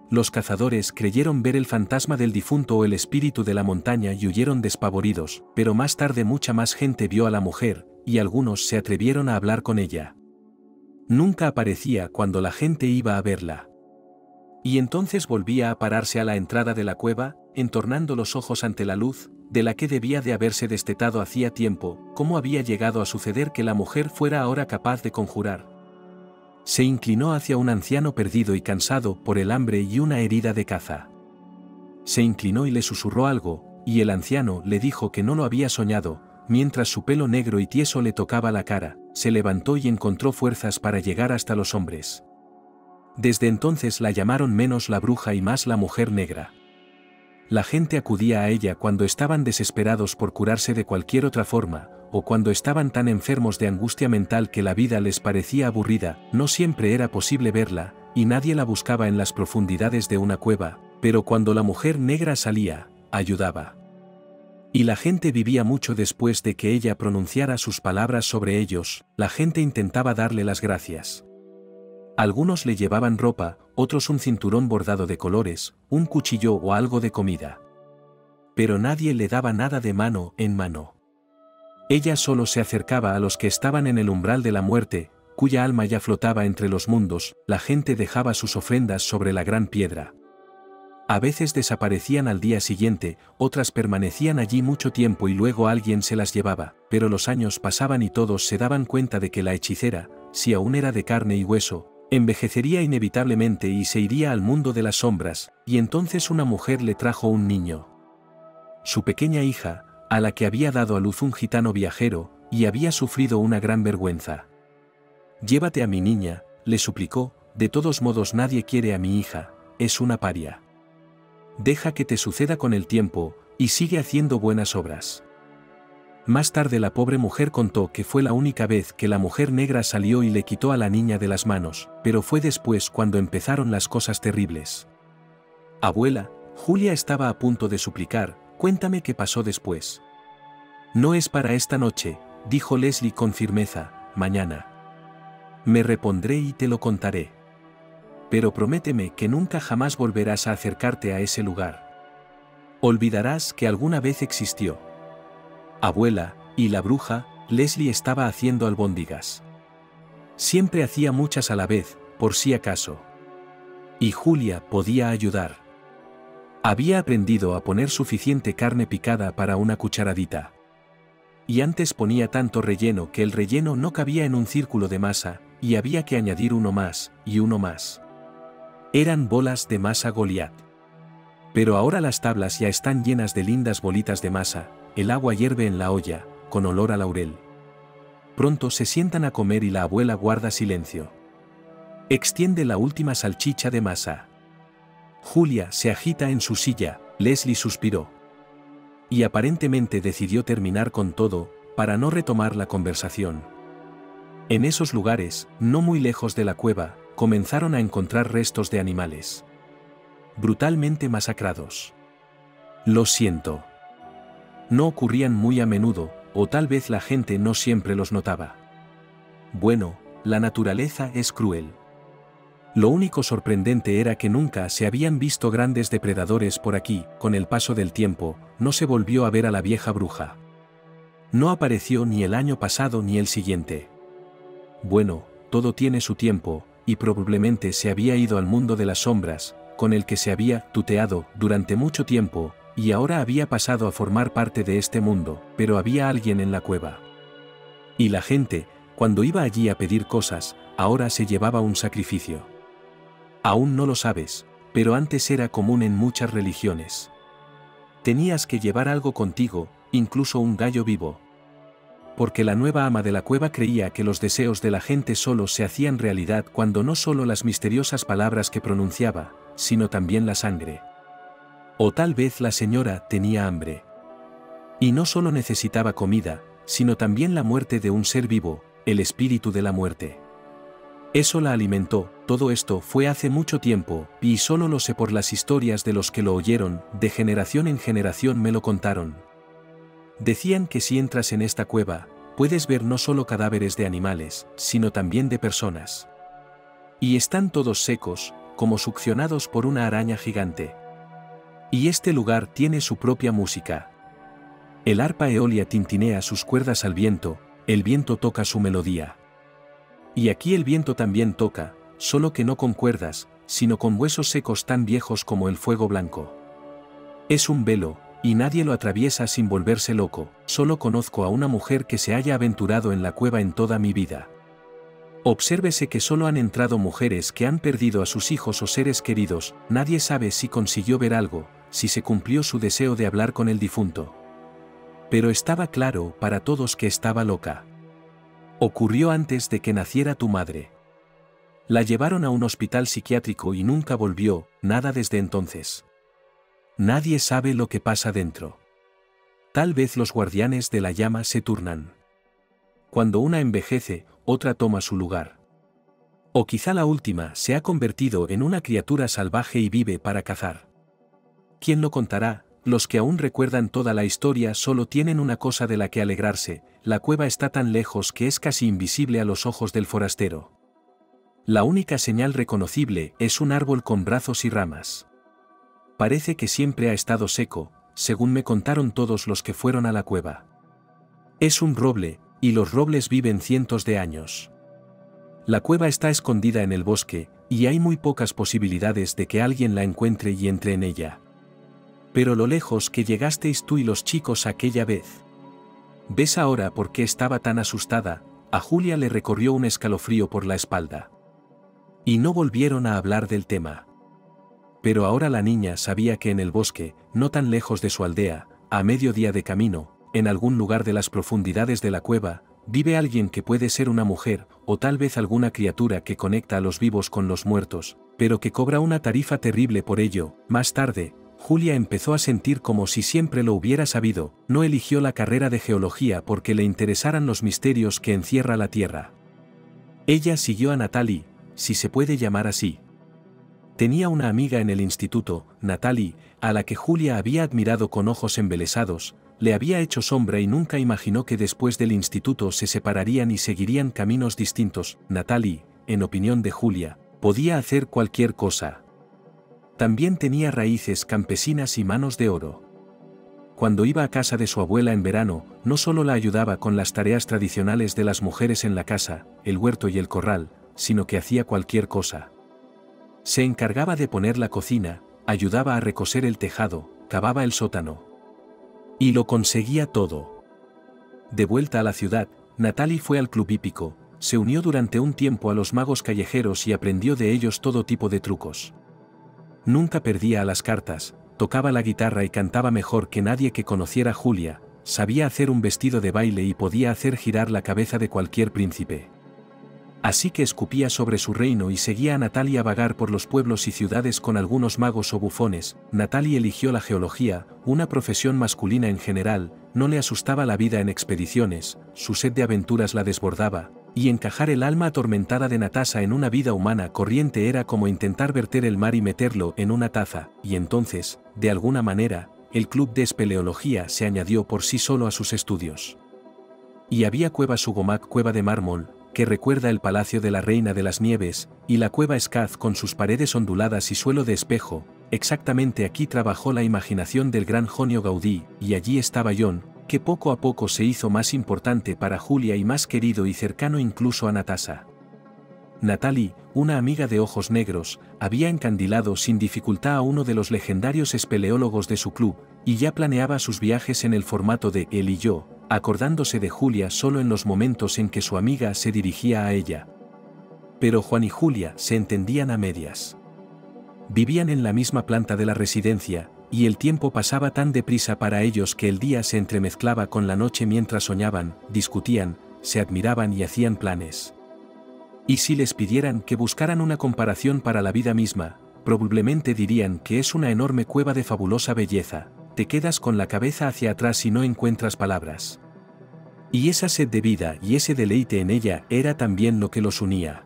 Los cazadores creyeron ver el fantasma del difunto o el espíritu de la montaña y huyeron despavoridos, pero más tarde mucha más gente vio a la mujer, y algunos se atrevieron a hablar con ella. Nunca aparecía cuando la gente iba a verla. Y entonces volvía a pararse a la entrada de la cueva, entornando los ojos ante la luz, de la que debía de haberse destetado hacía tiempo. ¿Cómo había llegado a suceder que la mujer fuera ahora capaz de conjurar? Se inclinó hacia un anciano perdido y cansado por el hambre y una herida de caza. Se inclinó y le susurró algo, y el anciano le dijo que no lo había soñado. Mientras su pelo negro y tieso le tocaba la cara, se levantó y encontró fuerzas para llegar hasta los hombres. Desde entonces la llamaron menos la bruja y más la mujer negra. La gente acudía a ella cuando estaban desesperados por curarse de cualquier otra forma, o cuando estaban tan enfermos de angustia mental que la vida les parecía aburrida. No siempre era posible verla, y nadie la buscaba en las profundidades de una cueva, pero cuando la mujer negra salía, ayudaba. Y la gente vivía mucho después de que ella pronunciara sus palabras sobre ellos. La gente intentaba darle las gracias. Algunos le llevaban ropa, otros un cinturón bordado de colores, un cuchillo o algo de comida. Pero nadie le daba nada de mano en mano. Ella solo se acercaba a los que estaban en el umbral de la muerte, cuya alma ya flotaba entre los mundos. La gente dejaba sus ofrendas sobre la gran piedra. A veces desaparecían al día siguiente, otras permanecían allí mucho tiempo y luego alguien se las llevaba, pero los años pasaban y todos se daban cuenta de que la hechicera, si aún era de carne y hueso, envejecería inevitablemente y se iría al mundo de las sombras, y entonces una mujer le trajo un niño. Su pequeña hija, a la que había dado a luz un gitano viajero, y había sufrido una gran vergüenza. «Llévate a mi niña», le suplicó, «de todos modos nadie quiere a mi hija, es una paria. Deja que te suceda con el tiempo, y sigue haciendo buenas obras». Más tarde la pobre mujer contó que fue la única vez que la mujer negra salió y le quitó a la niña de las manos, pero fue después cuando empezaron las cosas terribles. «Abuela», Julia estaba a punto de suplicar, «cuéntame qué pasó después». «No es para esta noche», dijo Leslie con firmeza, «mañana. Me repondré y te lo contaré. Pero prométeme que nunca jamás volverás a acercarte a ese lugar. Olvidarás que alguna vez existió». «Abuela, ¿y la bruja?», Leslie estaba haciendo albóndigas. Siempre hacía muchas a la vez, por si acaso. Y Julia podía ayudar. Había aprendido a poner suficiente carne picada para una cucharadita. Y antes ponía tanto relleno que el relleno no cabía en un círculo de masa, y había que añadir uno más, y uno más. Eran bolas de masa Goliat. Pero ahora las tablas ya están llenas de lindas bolitas de masa, el agua hierve en la olla, con olor a laurel. Pronto se sientan a comer y la abuela guarda silencio. Extiende la última salchicha de masa. Julia se agita en su silla, Leslie suspiró. Y aparentemente decidió terminar con todo, para no retomar la conversación. En esos lugares, no muy lejos de la cueva, comenzaron a encontrar restos de animales. Brutalmente masacrados. «Lo siento». No ocurrían muy a menudo, o tal vez la gente no siempre los notaba. Bueno, la naturaleza es cruel. Lo único sorprendente era que nunca se habían visto grandes depredadores por aquí. Con el paso del tiempo, no se volvió a ver a la vieja bruja. No apareció ni el año pasado ni el siguiente. Bueno, todo tiene su tiempo, y probablemente se había ido al mundo de las sombras, con el que se había tuteado durante mucho tiempo, y ahora había pasado a formar parte de este mundo, pero había alguien en la cueva. Y la gente, cuando iba allí a pedir cosas, ahora se llevaba un sacrificio. Aún no lo sabes, pero antes era común en muchas religiones. Tenías que llevar algo contigo, incluso un gallo vivo. Porque la nueva ama de la cueva creía que los deseos de la gente solo se hacían realidad cuando no solo las misteriosas palabras que pronunciaba, sino también la sangre. O tal vez la señora tenía hambre. Y no solo necesitaba comida, sino también la muerte de un ser vivo, el espíritu de la muerte. Eso la alimentó. Todo esto fue hace mucho tiempo, y solo lo sé por las historias de los que lo oyeron, de generación en generación me lo contaron. Decían que si entras en esta cueva, puedes ver no solo cadáveres de animales, sino también de personas. Y están todos secos, como succionados por una araña gigante. Y este lugar tiene su propia música. El arpa eolia tintinea sus cuerdas al viento, el viento toca su melodía. Y aquí el viento también toca, solo que no con cuerdas, sino con huesos secos tan viejos como el fuego blanco. Es un velo, y nadie lo atraviesa sin volverse loco. Solo conozco a una mujer que se haya aventurado en la cueva en toda mi vida. Obsérvese que solo han entrado mujeres que han perdido a sus hijos o seres queridos, nadie sabe si consiguió ver algo, si se cumplió su deseo de hablar con el difunto. Pero estaba claro para todos que estaba loca. Ocurrió antes de que naciera tu madre. La llevaron a un hospital psiquiátrico y nunca volvió, nada desde entonces. Nadie sabe lo que pasa dentro. Tal vez los guardianes de la llama se turnan. Cuando una envejece, otra toma su lugar. O quizá la última se ha convertido en una criatura salvaje y vive para cazar. ¿Quién lo contará? Los que aún recuerdan toda la historia solo tienen una cosa de la que alegrarse: la cueva está tan lejos que es casi invisible a los ojos del forastero. La única señal reconocible es un árbol con brazos y ramas. Parece que siempre ha estado seco, según me contaron todos los que fueron a la cueva. Es un roble, y los robles viven cientos de años. La cueva está escondida en el bosque, y hay muy pocas posibilidades de que alguien la encuentre y entre en ella. Pero lo lejos que llegasteis tú y los chicos aquella vez. ¿Ves ahora por qué estaba tan asustada? A Julia le recorrió un escalofrío por la espalda. Y no volvieron a hablar del tema. Pero ahora la niña sabía que en el bosque, no tan lejos de su aldea, a mediodía de camino, en algún lugar de las profundidades de la cueva, vive alguien que puede ser una mujer, o tal vez alguna criatura que conecta a los vivos con los muertos, pero que cobra una tarifa terrible por ello. Más tarde, Julia empezó a sentir como si siempre lo hubiera sabido. No eligió la carrera de geología porque le interesaran los misterios que encierra la Tierra. Ella siguió a Natalie, si se puede llamar así. Tenía una amiga en el instituto, Natalie, a la que Julia había admirado con ojos embelesados, le había hecho sombra y nunca imaginó que después del instituto se separarían y seguirían caminos distintos. Natalie, en opinión de Julia, podía hacer cualquier cosa. También tenía raíces campesinas y manos de oro. Cuando iba a casa de su abuela en verano, no solo la ayudaba con las tareas tradicionales de las mujeres en la casa, el huerto y el corral, sino que hacía cualquier cosa. Se encargaba de poner la cocina, ayudaba a recoser el tejado, cavaba el sótano. Y lo conseguía todo. De vuelta a la ciudad, Natalie fue al club hípico, se unió durante un tiempo a los magos callejeros y aprendió de ellos todo tipo de trucos. Nunca perdía a las cartas, tocaba la guitarra y cantaba mejor que nadie que conociera a Julia, sabía hacer un vestido de baile y podía hacer girar la cabeza de cualquier príncipe. Así que escupía sobre su reino y seguía a Natalie a vagar por los pueblos y ciudades con algunos magos o bufones. Natalie eligió la geología, una profesión masculina en general, no le asustaba la vida en expediciones, su sed de aventuras la desbordaba, y encajar el alma atormentada de Natasha en una vida humana corriente era como intentar verter el mar y meterlo en una taza, y entonces, de alguna manera, el club de espeleología se añadió por sí solo a sus estudios. Y había cueva Sugomac, cueva de mármol, que recuerda el palacio de la Reina de las Nieves, y la cueva Skaz con sus paredes onduladas y suelo de espejo. Exactamente aquí trabajó la imaginación del gran Jonio Gaudí, y allí estaba John, que poco a poco se hizo más importante para Julia y más querido y cercano incluso a Natasha. Natalie, una amiga de ojos negros, había encandilado sin dificultad a uno de los legendarios espeleólogos de su club, y ya planeaba sus viajes en el formato de él y yo, acordándose de Julia solo en los momentos en que su amiga se dirigía a ella. Pero Juan y Julia se entendían a medias. Vivían en la misma planta de la residencia, y el tiempo pasaba tan deprisa para ellos que el día se entremezclaba con la noche mientras soñaban, discutían, se admiraban y hacían planes. Y si les pidieran que buscaran una comparación para la vida misma, probablemente dirían que es una enorme cueva de fabulosa belleza. Te quedas con la cabeza hacia atrás y no encuentras palabras. Y esa sed de vida y ese deleite en ella era también lo que los unía.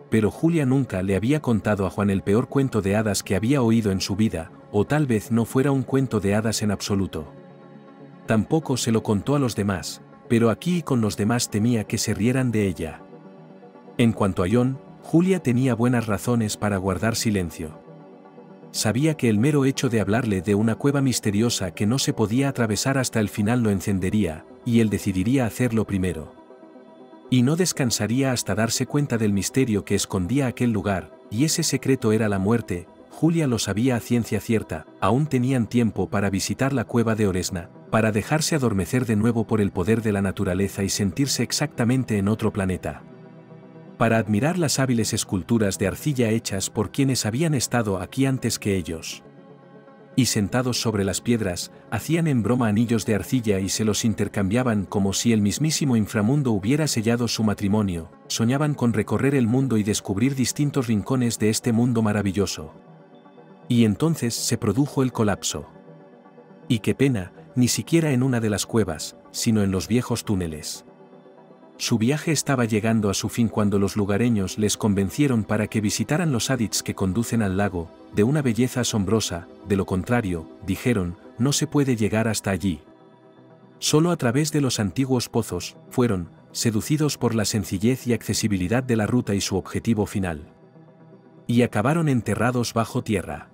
Pero Julia nunca le había contado a Juan el peor cuento de hadas que había oído en su vida, o tal vez no fuera un cuento de hadas en absoluto. Tampoco se lo contó a los demás, pero aquí y con los demás temía que se rieran de ella. En cuanto a John, Julia tenía buenas razones para guardar silencio. Sabía que el mero hecho de hablarle de una cueva misteriosa que no se podía atravesar hasta el final lo encendería, y él decidiría hacerlo primero. Y no descansaría hasta darse cuenta del misterio que escondía aquel lugar, y ese secreto era la muerte. Julia lo sabía a ciencia cierta. Aún tenían tiempo para visitar la cueva de Oresna, para dejarse adormecer de nuevo por el poder de la naturaleza y sentirse exactamente en otro planeta. para admirar las hábiles esculturas de arcilla hechas por quienes habían estado aquí antes que ellos. Y sentados sobre las piedras, hacían en broma anillos de arcilla y se los intercambiaban como si el mismísimo inframundo hubiera sellado su matrimonio, soñaban con recorrer el mundo y descubrir distintos rincones de este mundo maravilloso. Y entonces se produjo el colapso. Y qué pena, ni siquiera en una de las cuevas, sino en los viejos túneles. Su viaje estaba llegando a su fin cuando los lugareños les convencieron para que visitaran los adits que conducen al lago, de una belleza asombrosa, de lo contrario, dijeron, no se puede llegar hasta allí. Solo a través de los antiguos pozos, fueron, seducidos por la sencillez y accesibilidad de la ruta y su objetivo final. Y acabaron enterrados bajo tierra.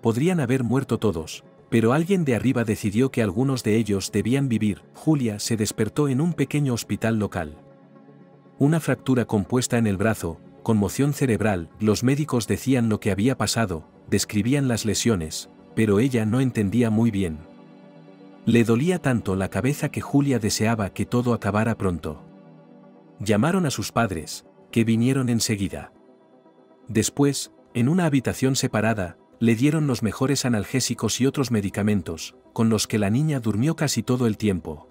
Podrían haber muerto todos, pero alguien de arriba decidió que algunos de ellos debían vivir. Julia se despertó en un pequeño hospital local. Una fractura compuesta en el brazo, conmoción cerebral, los médicos decían lo que había pasado, describían las lesiones, pero ella no entendía muy bien. Le dolía tanto la cabeza que Julia deseaba que todo acabara pronto. Llamaron a sus padres, que vinieron enseguida. Después, en una habitación separada, le dieron los mejores analgésicos y otros medicamentos, con los que la niña durmió casi todo el tiempo.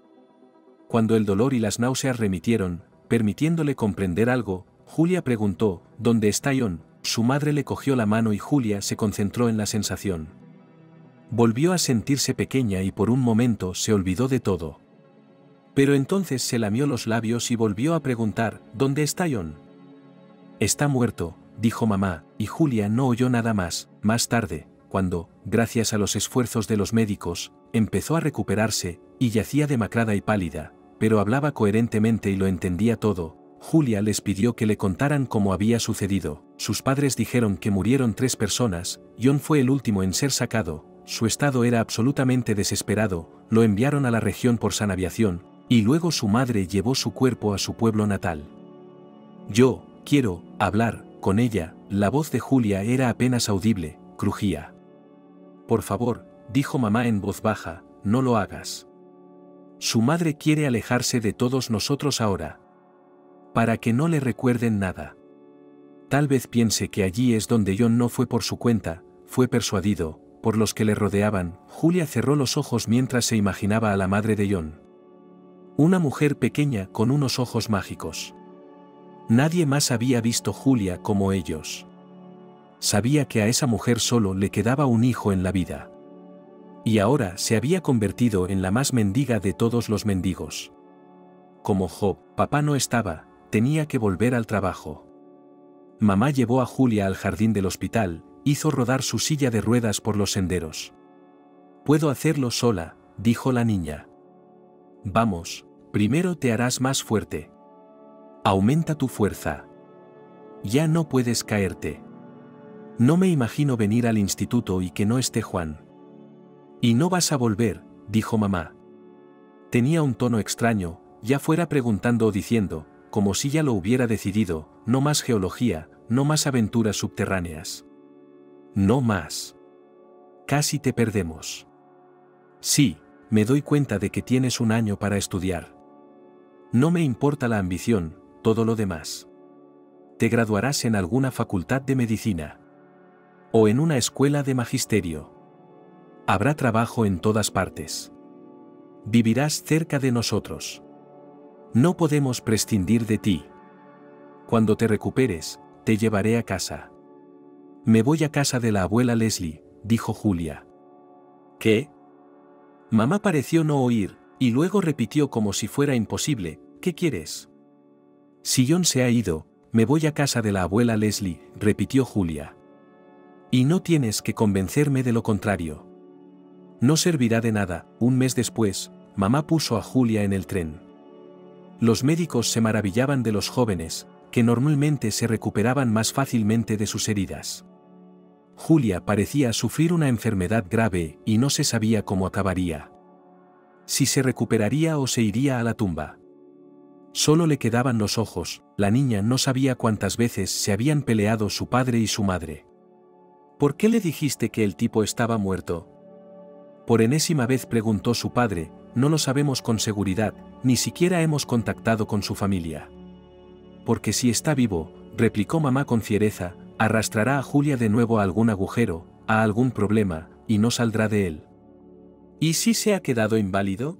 Cuando el dolor y las náuseas remitieron, permitiéndole comprender algo, Julia preguntó, ¿dónde está John? Su madre le cogió la mano y Julia se concentró en la sensación. Volvió a sentirse pequeña y por un momento se olvidó de todo. Pero entonces se lamió los labios y volvió a preguntar, ¿dónde está John? Está muerto, dijo mamá, y Julia no oyó nada más. Más tarde, cuando, gracias a los esfuerzos de los médicos, empezó a recuperarse, y yacía demacrada y pálida, pero hablaba coherentemente y lo entendía todo, Julia les pidió que le contaran cómo había sucedido. Sus padres dijeron que murieron 3 personas, John fue el último en ser sacado, su estado era absolutamente desesperado, lo enviaron a la región por Sanaviación, y luego su madre llevó su cuerpo a su pueblo natal. Yo quiero hablar con ella. La voz de Julia era apenas audible, crujía. Por favor, dijo mamá en voz baja, no lo hagas. Su madre quiere alejarse de todos nosotros ahora. Para que no le recuerden nada. Tal vez piense que allí es donde John no fue por su cuenta, fue persuadido, por los que le rodeaban. Julia cerró los ojos mientras se imaginaba a la madre de John. Una mujer pequeña con unos ojos mágicos. Nadie más había visto Julia como ellos. Sabía que a esa mujer solo le quedaba un hijo en la vida. Y ahora se había convertido en la más mendiga de todos los mendigos. Como Job, papá no estaba, tenía que volver al trabajo. Mamá llevó a Julia al jardín del hospital, hizo rodar su silla de ruedas por los senderos. Puedo hacerlo sola, dijo la niña. Vamos, primero te harás más fuerte. Aumenta tu fuerza. Ya no puedes caerte. No me imagino venir al instituto y que no esté Juan. Y no vas a volver, dijo mamá. Tenía un tono extraño, ya fuera preguntando o diciendo, como si ya lo hubiera decidido, no más geología, no más aventuras subterráneas. No más. Casi te perdemos. Sí, me doy cuenta de que tienes un año para estudiar. No me importa la ambición, todo lo demás. Te graduarás en alguna facultad de medicina. O en una escuela de magisterio. Habrá trabajo en todas partes. Vivirás cerca de nosotros. No podemos prescindir de ti. Cuando te recuperes, te llevaré a casa. Me voy a casa de la abuela Leslie, dijo Julia. ¿Qué? Mamá pareció no oír, y luego repitió como si fuera imposible, ¿qué quieres? Si John se ha ido, me voy a casa de la abuela Leslie, repitió Julia. Y no tienes que convencerme de lo contrario. No servirá de nada. Un mes después, mamá puso a Julia en el tren. Los médicos se maravillaban de los jóvenes, que normalmente se recuperaban más fácilmente de sus heridas. Julia parecía sufrir una enfermedad grave y no se sabía cómo acabaría. Si se recuperaría o se iría a la tumba. Solo le quedaban los ojos, la niña no sabía cuántas veces se habían peleado su padre y su madre. ¿Por qué le dijiste que el tipo estaba muerto? Por enésima vez preguntó su padre, no lo sabemos con seguridad, ni siquiera hemos contactado con su familia. porque si está vivo, replicó mamá con fiereza, arrastrará a Julia de nuevo a algún agujero, a algún problema, y no saldrá de él. ¿Y si se ha quedado inválido?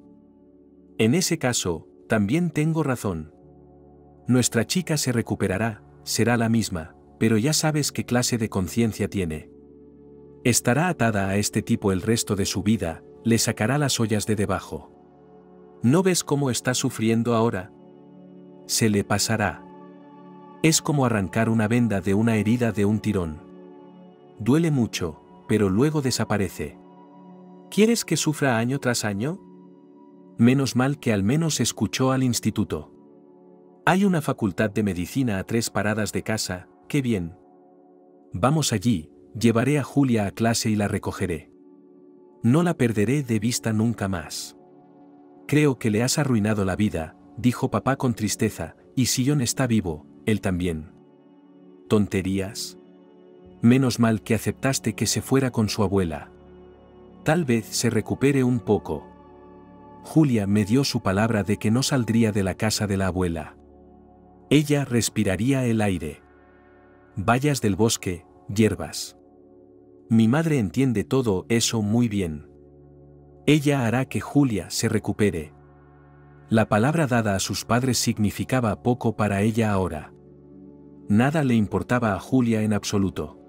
En ese caso, también tengo razón. Nuestra chica se recuperará, será la misma, pero ya sabes qué clase de conciencia tiene. Estará atada a este tipo el resto de su vida, le sacará las ollas de debajo. ¿No ves cómo está sufriendo ahora? Se le pasará. Es como arrancar una venda de una herida de un tirón. Duele mucho, pero luego desaparece. ¿Quieres que sufra año tras año? Menos mal que al menos escuchó al instituto. Hay una facultad de medicina a 3 paradas de casa, qué bien. Vamos allí, llevaré a Julia a clase y la recogeré. No la perderé de vista nunca más. Creo que le has arruinado la vida, dijo papá con tristeza, y si John está vivo, él también. ¿Tonterías? Menos mal que aceptaste que se fuera con su abuela. Tal vez se recupere un poco. Julia me dio su palabra de que no saldría de la casa de la abuela. Ella respiraría el aire. Bayas del bosque, hierbas. Mi madre entiende todo eso muy bien. Ella hará que Julia se recupere. La palabra dada a sus padres significaba poco para ella ahora. Nada le importaba a Julia en absoluto.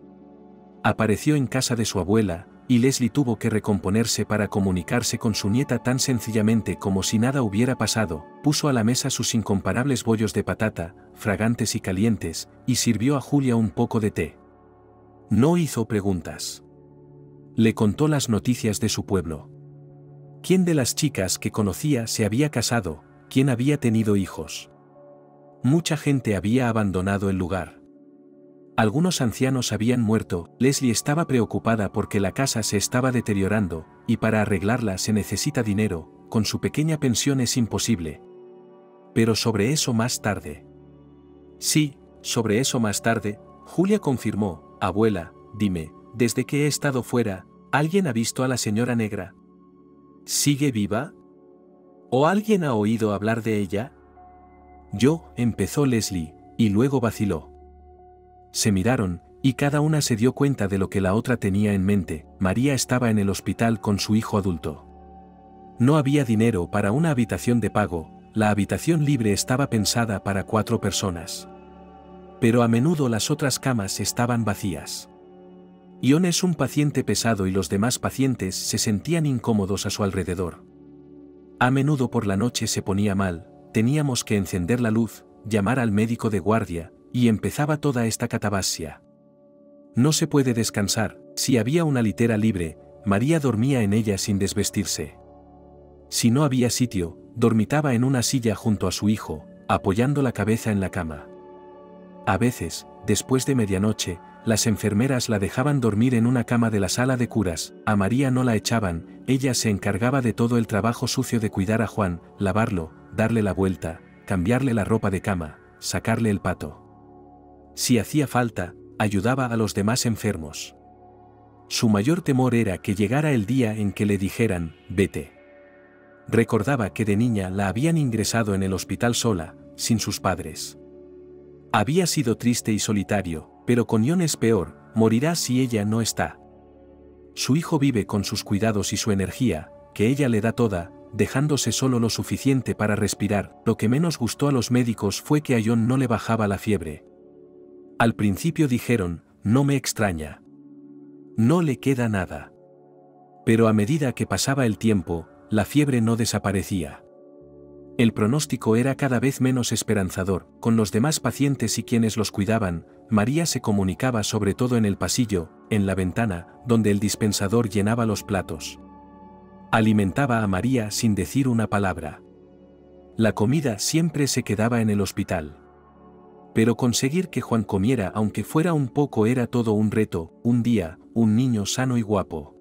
Apareció en casa de su abuela, y Leslie tuvo que recomponerse para comunicarse con su nieta tan sencillamente como si nada hubiera pasado. Puso a la mesa sus incomparables bollos de patata, fragantes y calientes, y sirvió a Julia un poco de té. No hizo preguntas. Le contó las noticias de su pueblo. ¿Quién de las chicas que conocía se había casado? ¿Quién había tenido hijos? Mucha gente había abandonado el lugar. Algunos ancianos habían muerto. Leslie estaba preocupada porque la casa se estaba deteriorando, y para arreglarla se necesita dinero, con su pequeña pensión es imposible. Pero sobre eso más tarde. Sí, sobre eso más tarde, Julia confirmó, abuela, dime, desde que he estado fuera, ¿alguien ha visto a la señora negra? ¿Sigue viva? ¿O alguien ha oído hablar de ella? Yo, empezó Leslie, y luego vaciló. Se miraron, y cada una se dio cuenta de lo que la otra tenía en mente. María estaba en el hospital con su hijo adulto. No había dinero para una habitación de pago, la habitación libre estaba pensada para 4 personas. Pero a menudo las otras camas estaban vacías. Ion es un paciente pesado y los demás pacientes se sentían incómodos a su alrededor. A menudo por la noche se ponía mal, teníamos que encender la luz, llamar al médico de guardia, y empezaba toda esta catabasia. No se puede descansar. Si había una litera libre, María dormía en ella sin desvestirse. Si no había sitio, dormitaba en una silla junto a su hijo, apoyando la cabeza en la cama. A veces, después de medianoche, las enfermeras la dejaban dormir en una cama de la sala de curas. A María no la echaban, ella se encargaba de todo el trabajo sucio de cuidar a Juan, lavarlo, darle la vuelta, cambiarle la ropa de cama, sacarle el pato. Si hacía falta, ayudaba a los demás enfermos. Su mayor temor era que llegara el día en que le dijeran, vete. Recordaba que de niña la habían ingresado en el hospital sola, sin sus padres. Había sido triste y solitario, pero con Ion es peor, morirá si ella no está. Su hijo vive con sus cuidados y su energía, que ella le da toda, dejándose solo lo suficiente para respirar. Lo que menos gustó a los médicos fue que a Ion no le bajaba la fiebre. Al principio dijeron, no me extraña. No le queda nada. Pero a medida que pasaba el tiempo, la fiebre no desaparecía. El pronóstico era cada vez menos esperanzador. Con los demás pacientes y quienes los cuidaban, María se comunicaba sobre todo en el pasillo, en la ventana, donde el dispensador llenaba los platos. Alimentaba a María sin decir una palabra. La comida siempre se quedaba en el hospital. Pero conseguir que Juan comiera aunque fuera un poco era todo un reto. Un día, un niño sano y guapo.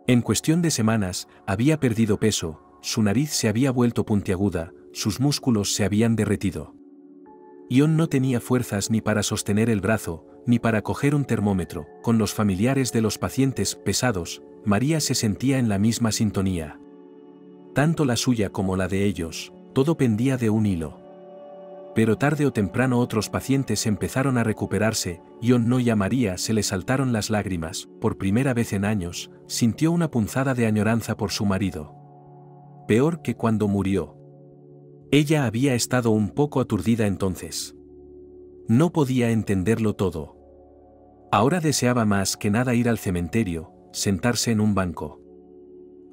En cuestión de semanas, había perdido peso, su nariz se había vuelto puntiaguda, sus músculos se habían derretido. Ion no tenía fuerzas ni para sostener el brazo, ni para coger un termómetro. Con los familiares de los pacientes pesados, María se sentía en la misma sintonía. Tanto la suya como la de ellos, todo pendía de un hilo. Pero tarde o temprano otros pacientes empezaron a recuperarse, y no y a María se le saltaron las lágrimas. Por primera vez en años, sintió una punzada de añoranza por su marido. Peor que cuando murió. Ella había estado un poco aturdida entonces. No podía entenderlo todo. Ahora deseaba más que nada ir al cementerio, sentarse en un banco.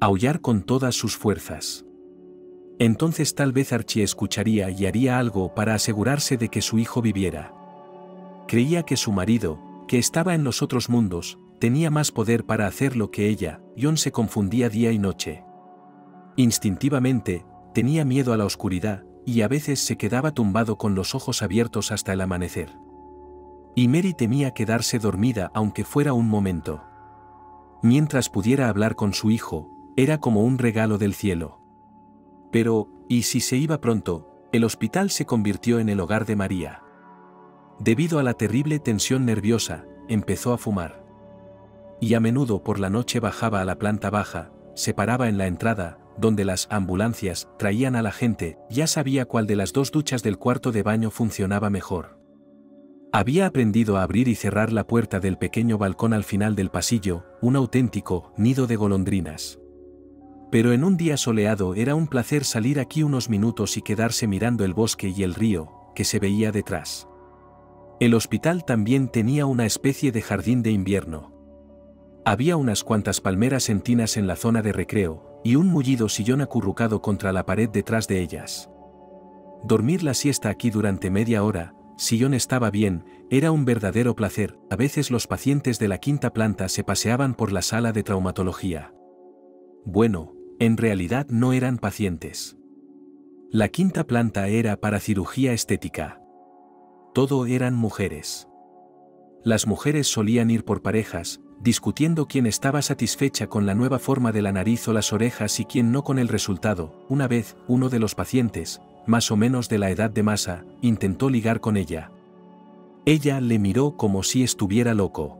Aullar con todas sus fuerzas. Entonces tal vez Archie escucharía y haría algo para asegurarse de que su hijo viviera. Creía que su marido, que estaba en los otros mundos, tenía más poder para hacerlo que ella. John se confundía día y noche. Instintivamente, tenía miedo a la oscuridad, y a veces se quedaba tumbado con los ojos abiertos hasta el amanecer. Y Mary temía quedarse dormida aunque fuera un momento. Mientras pudiera hablar con su hijo, era como un regalo del cielo. Pero, ¿y si se iba pronto? El hospital se convirtió en el hogar de María. Debido a la terrible tensión nerviosa, empezó a fumar. Y a menudo por la noche bajaba a la planta baja, se paraba en la entrada, donde las ambulancias traían a la gente. Ya sabía cuál de las dos duchas del cuarto de baño funcionaba mejor. Había aprendido a abrir y cerrar la puerta del pequeño balcón al final del pasillo, un auténtico nido de golondrinas. Pero en un día soleado era un placer salir aquí unos minutos y quedarse mirando el bosque y el río, que se veía detrás. El hospital también tenía una especie de jardín de invierno. Había unas cuantas palmeras encinas en la zona de recreo, y un mullido sillón acurrucado contra la pared detrás de ellas. Dormir la siesta aquí durante media hora, si John estaba bien, era un verdadero placer. A veces los pacientes de la quinta planta se paseaban por la sala de traumatología. Bueno, en realidad no eran pacientes. La quinta planta era para cirugía estética. Todo eran mujeres. Las mujeres solían ir por parejas, discutiendo quién estaba satisfecha con la nueva forma de la nariz o las orejas y quién no con el resultado. Una vez, uno de los pacientes, más o menos de la edad de Masa, intentó ligar con ella. Ella le miró como si estuviera loco.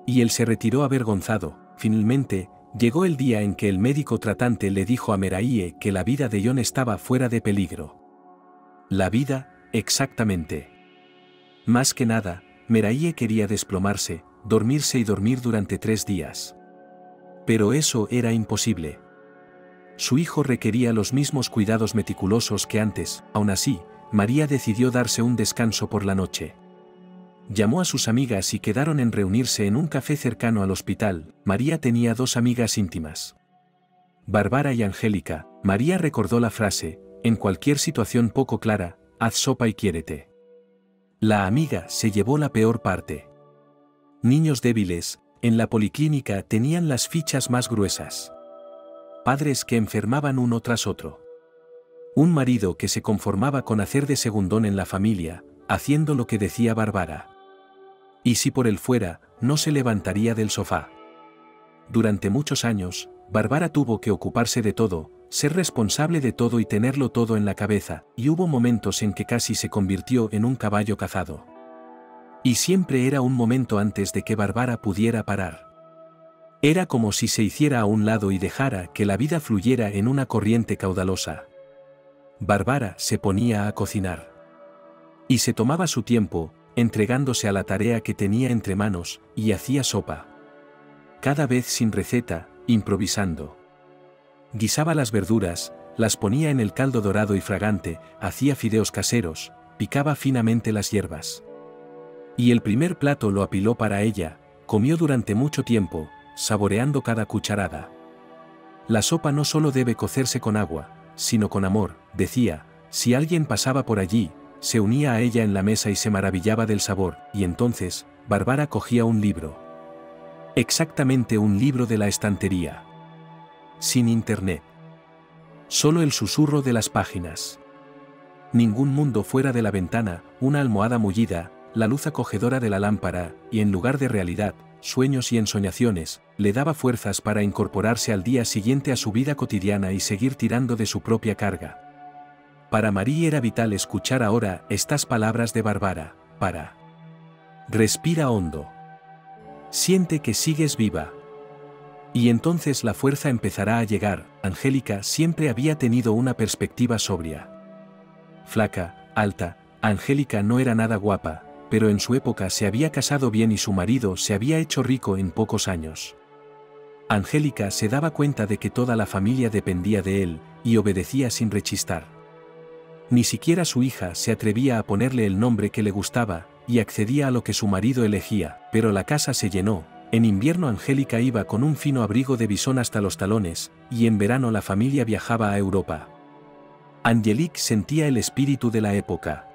Y él se retiró avergonzado. Finalmente, llegó el día en que el médico tratante le dijo a Meraye que la vida de John estaba fuera de peligro. La vida, exactamente. Más que nada, Meraye quería desplomarse, dormirse y dormir durante 3 días. Pero eso era imposible. Su hijo requería los mismos cuidados meticulosos que antes. Aún así, María decidió darse un descanso por la noche. Llamó a sus amigas y quedaron en reunirse en un café cercano al hospital. María tenía 2 amigas íntimas. Bárbara y Angélica. María recordó la frase, en cualquier situación poco clara, haz sopa y quiérete. La amiga se llevó la peor parte. Niños débiles, en la policlínica tenían las fichas más gruesas. Padres que enfermaban uno tras otro. Un marido que se conformaba con hacer de segundón en la familia, haciendo lo que decía Bárbara. Y si por él fuera, no se levantaría del sofá. Durante muchos años, Bárbara tuvo que ocuparse de todo, ser responsable de todo y tenerlo todo en la cabeza, y hubo momentos en que casi se convirtió en un caballo cazado. Y siempre era un momento antes de que Bárbara pudiera parar. Era como si se hiciera a un lado y dejara que la vida fluyera en una corriente caudalosa. Bárbara se ponía a cocinar. Y se tomaba su tiempo, entregándose a la tarea que tenía entre manos, y hacía sopa. Cada vez sin receta, improvisando. Guisaba las verduras, las ponía en el caldo dorado y fragante, hacía fideos caseros, picaba finamente las hierbas. Y el primer plato lo apiló para ella, comió durante mucho tiempo, saboreando cada cucharada. La sopa no solo debe cocerse con agua, sino con amor, decía. Si alguien pasaba por allí, se unía a ella en la mesa y se maravillaba del sabor, y entonces, Bárbara cogía un libro. Exactamente un libro de la estantería. Sin internet. Solo el susurro de las páginas. Ningún mundo fuera de la ventana, una almohada mullida, la luz acogedora de la lámpara, y en lugar de realidad, sueños y ensoñaciones, le daba fuerzas para incorporarse al día siguiente a su vida cotidiana y seguir tirando de su propia carga. Para María era vital escuchar ahora estas palabras de Bárbara. Respira hondo. Siente que sigues viva. Y entonces la fuerza empezará a llegar. Angélica siempre había tenido una perspectiva sobria. Flaca, alta. Angélica no era nada guapa, pero en su época se había casado bien y su marido se había hecho rico en pocos años. Angélica se daba cuenta de que toda la familia dependía de él, y obedecía sin rechistar. Ni siquiera su hija se atrevía a ponerle el nombre que le gustaba, y accedía a lo que su marido elegía, pero la casa se llenó. En invierno Angélica iba con un fino abrigo de visón hasta los talones, y en verano la familia viajaba a Europa. Angélique sentía el espíritu de la época.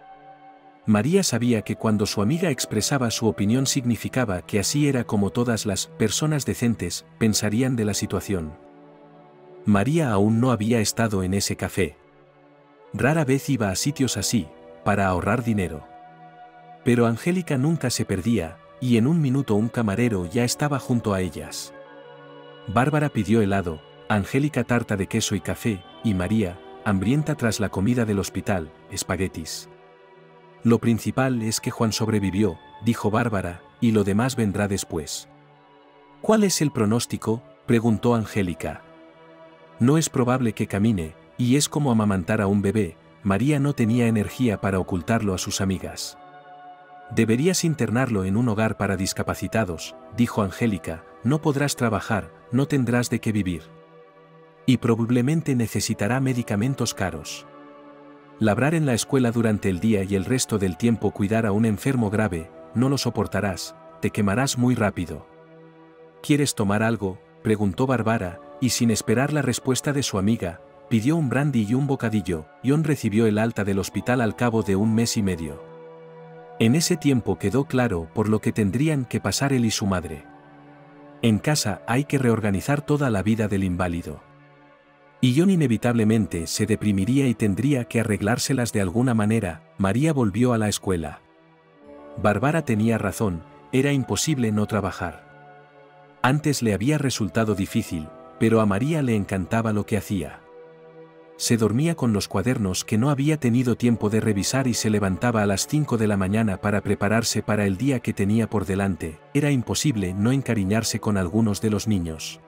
María sabía que cuando su amiga expresaba su opinión significaba que así era como todas las personas decentes pensarían de la situación. María aún no había estado en ese café. Rara vez iba a sitios así, para ahorrar dinero. Pero Angélica nunca se perdía, y en un minuto un camarero ya estaba junto a ellas. Bárbara pidió helado, Angélica tarta de queso y café, y María, hambrienta tras la comida del hospital, espaguetis. Lo principal es que Juan sobrevivió, dijo Bárbara, y lo demás vendrá después. ¿Cuál es el pronóstico?, preguntó Angélica. No es probable que camine, y es como amamantar a un bebé. María no tenía energía para ocultarlo a sus amigas. Deberías internarlo en un hogar para discapacitados, dijo Angélica, no podrás trabajar, no tendrás de qué vivir. Y probablemente necesitará medicamentos caros. Labrar en la escuela durante el día y el resto del tiempo cuidar a un enfermo grave, no lo soportarás, te quemarás muy rápido. ¿Quieres tomar algo?, preguntó Bárbara, y sin esperar la respuesta de su amiga, pidió un brandy y un bocadillo. John recibió el alta del hospital al cabo de 1 mes y medio. En ese tiempo quedó claro por lo que tendrían que pasar él y su madre. En casa hay que reorganizar toda la vida del inválido. Y John inevitablemente se deprimiría y tendría que arreglárselas de alguna manera. María volvió a la escuela. Bárbara tenía razón, era imposible no trabajar. Antes le había resultado difícil, pero a María le encantaba lo que hacía. Se dormía con los cuadernos que no había tenido tiempo de revisar y se levantaba a las 5 de la mañana para prepararse para el día que tenía por delante. Era imposible no encariñarse con algunos de los niños.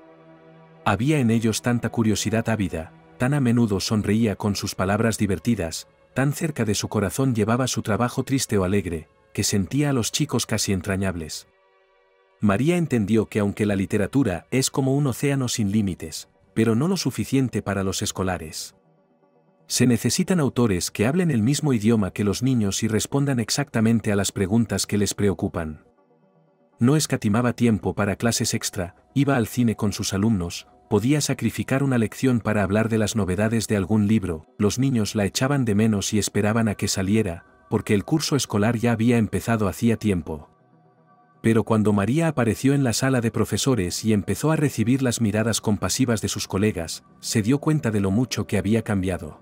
Había en ellos tanta curiosidad ávida, tan a menudo sonreía con sus palabras divertidas, tan cerca de su corazón llevaba su trabajo triste o alegre, que sentía a los chicos casi entrañables. María entendió que aunque la literatura es como un océano sin límites, pero no lo suficiente para los escolares. Se necesitan autores que hablen el mismo idioma que los niños y respondan exactamente a las preguntas que les preocupan. No escatimaba tiempo para clases extra, iba al cine con sus alumnos, podía sacrificar una lección para hablar de las novedades de algún libro. Los niños la echaban de menos y esperaban a que saliera, porque el curso escolar ya había empezado hacía tiempo. Pero cuando María apareció en la sala de profesores y empezó a recibir las miradas compasivas de sus colegas, se dio cuenta de lo mucho que había cambiado.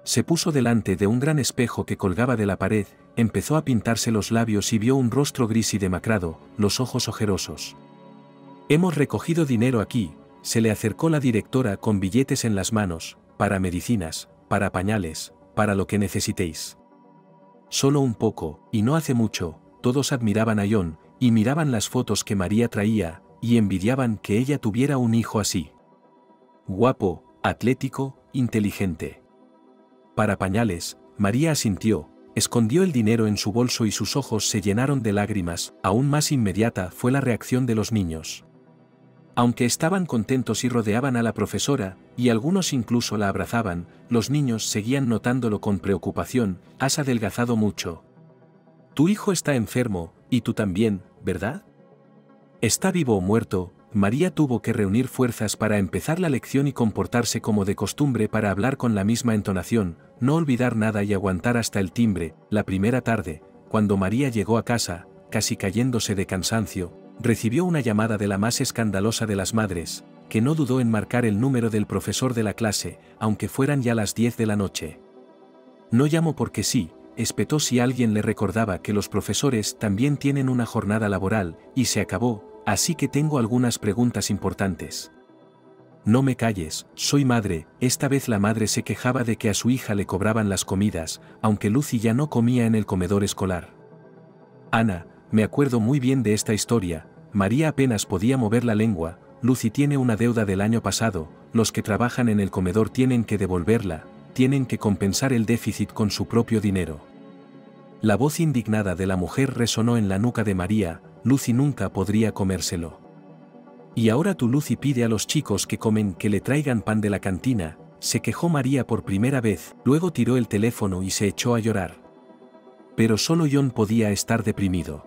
Se puso delante de un gran espejo que colgaba de la pared, empezó a pintarse los labios y vio un rostro gris y demacrado, los ojos ojerosos. «Hemos recogido dinero aquí», se le acercó la directora con billetes en las manos, «para medicinas, para pañales, para lo que necesitéis». Solo un poco, y no hace mucho, todos admiraban a John, y miraban las fotos que María traía, y envidiaban que ella tuviera un hijo así. Guapo, atlético, inteligente. Para pañales, María asintió, escondió el dinero en su bolso y sus ojos se llenaron de lágrimas. Aún más inmediata fue la reacción de los niños. Aunque estaban contentos y rodeaban a la profesora, y algunos incluso la abrazaban, los niños seguían notándolo con preocupación. «Has adelgazado mucho. Tu hijo está enfermo, y tú también, ¿verdad? ¿Está vivo o muerto?». María tuvo que reunir fuerzas para empezar la lección y comportarse como de costumbre para hablar con la misma entonación, no olvidar nada y aguantar hasta el timbre. La primera tarde, cuando María llegó a casa, casi cayéndose de cansancio, recibió una llamada de la más escandalosa de las madres, que no dudó en marcar el número del profesor de la clase, aunque fueran ya las 10 de la noche. «No llamo porque sí», espetó si alguien le recordaba que los profesores también tienen una jornada laboral, y se acabó. «Así que tengo algunas preguntas importantes». «No me calles, soy madre». Esta vez la madre se quejaba de que a su hija le cobraban las comidas, aunque Lucy ya no comía en el comedor escolar. «Ana, me acuerdo muy bien de esta historia». María apenas podía mover la lengua. «Lucy tiene una deuda del año pasado, los que trabajan en el comedor tienen que devolverla, tienen que compensar el déficit con su propio dinero. La voz indignada de la mujer resonó en la nuca de María: Lucy nunca podría comérselo. Y ahora tu Lucy pide a los chicos que comen que le traigan pan de la cantina, se quejó María por primera vez, luego tiró el teléfono y se echó a llorar. Pero solo John podía estar deprimido.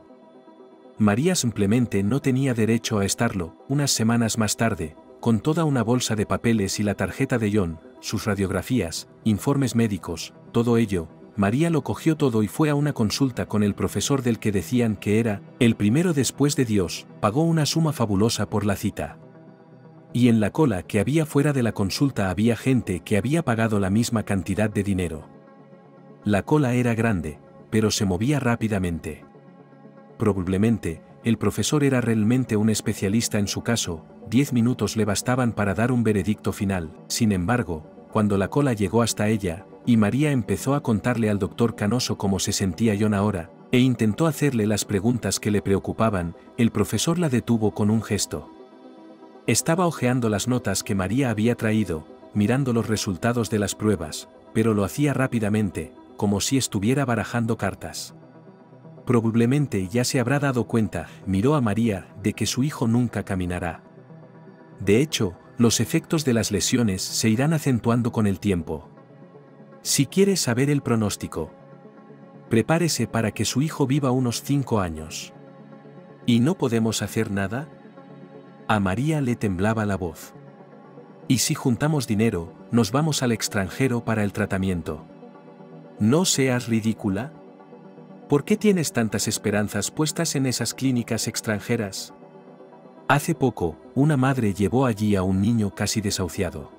María simplemente no tenía derecho a estarlo. Unas semanas más tarde, con toda una bolsa de papeles y la tarjeta de John, sus radiografías, informes médicos, todo ello, María lo cogió todo y fue a una consulta con el profesor del que decían que era el primero después de Dios. Pagó una suma fabulosa por la cita. Y en la cola que había fuera de la consulta había gente que había pagado la misma cantidad de dinero. La cola era grande, pero se movía rápidamente. Probablemente, el profesor era realmente un especialista en su caso. 10 minutos le bastaban para dar un veredicto final. Sin embargo, cuando la cola llegó hasta ella, y María empezó a contarle al doctor Canoso cómo se sentía John ahora, e intentó hacerle las preguntas que le preocupaban, el profesor la detuvo con un gesto. Estaba hojeando las notas que María había traído, mirando los resultados de las pruebas, pero lo hacía rápidamente, como si estuviera barajando cartas. Probablemente ya se habrá dado cuenta, miró a María, de que su hijo nunca caminará. De hecho, los efectos de las lesiones se irán acentuando con el tiempo. Si quiere saber el pronóstico, prepárese para que su hijo viva unos 5 años. ¿Y no podemos hacer nada? A María le temblaba la voz. ¿Y si juntamos dinero, nos vamos al extranjero para el tratamiento? No seas ridícula. ¿Por qué tienes tantas esperanzas puestas en esas clínicas extranjeras? Hace poco, una madre llevó allí a un niño casi desahuciado.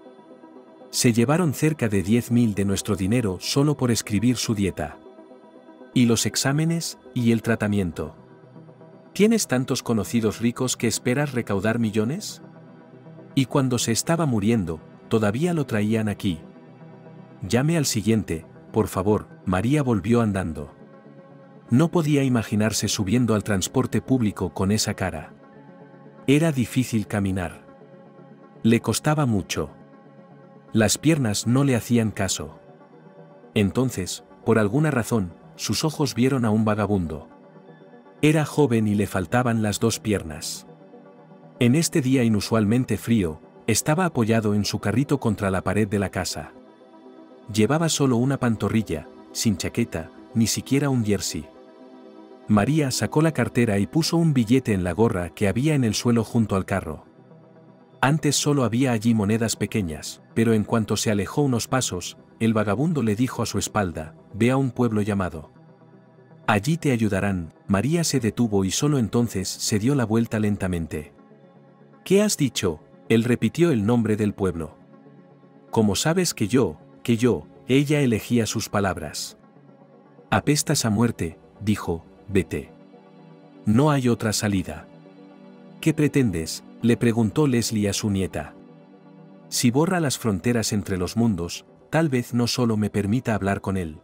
Se llevaron cerca de 10.000 de nuestro dinero solo por escribir su dieta. ¿Y los exámenes, y el tratamiento? ¿Tienes tantos conocidos ricos que esperas recaudar millones? Y cuando se estaba muriendo, todavía lo traían aquí. Llame al siguiente, por favor. María volvió andando. No podía imaginarse subiendo al transporte público con esa cara. Era difícil caminar. Le costaba mucho. Las piernas no le hacían caso. Entonces, por alguna razón, sus ojos vieron a un vagabundo. Era joven y le faltaban las 2 piernas. En este día inusualmente frío, estaba apoyado en su carrito contra la pared de la casa. Llevaba solo una pantorrilla, sin chaqueta, ni siquiera un jersey. María sacó la cartera y puso un billete en la gorra que había en el suelo junto al carro. Antes solo había allí monedas pequeñas, pero en cuanto se alejó unos pasos, el vagabundo le dijo a su espalda: ve a un pueblo llamado. Allí te ayudarán. María se detuvo y solo entonces se dio la vuelta lentamente. ¿Qué has dicho? Él repitió el nombre del pueblo. ¿Cómo sabes que yo? Ella elegía sus palabras. Apestas a muerte, dijo, vete. No hay otra salida. ¿Qué pretendes?, le preguntó Leslie a su nieta. Si borra las fronteras entre los mundos, tal vez no solo me permita hablar con él,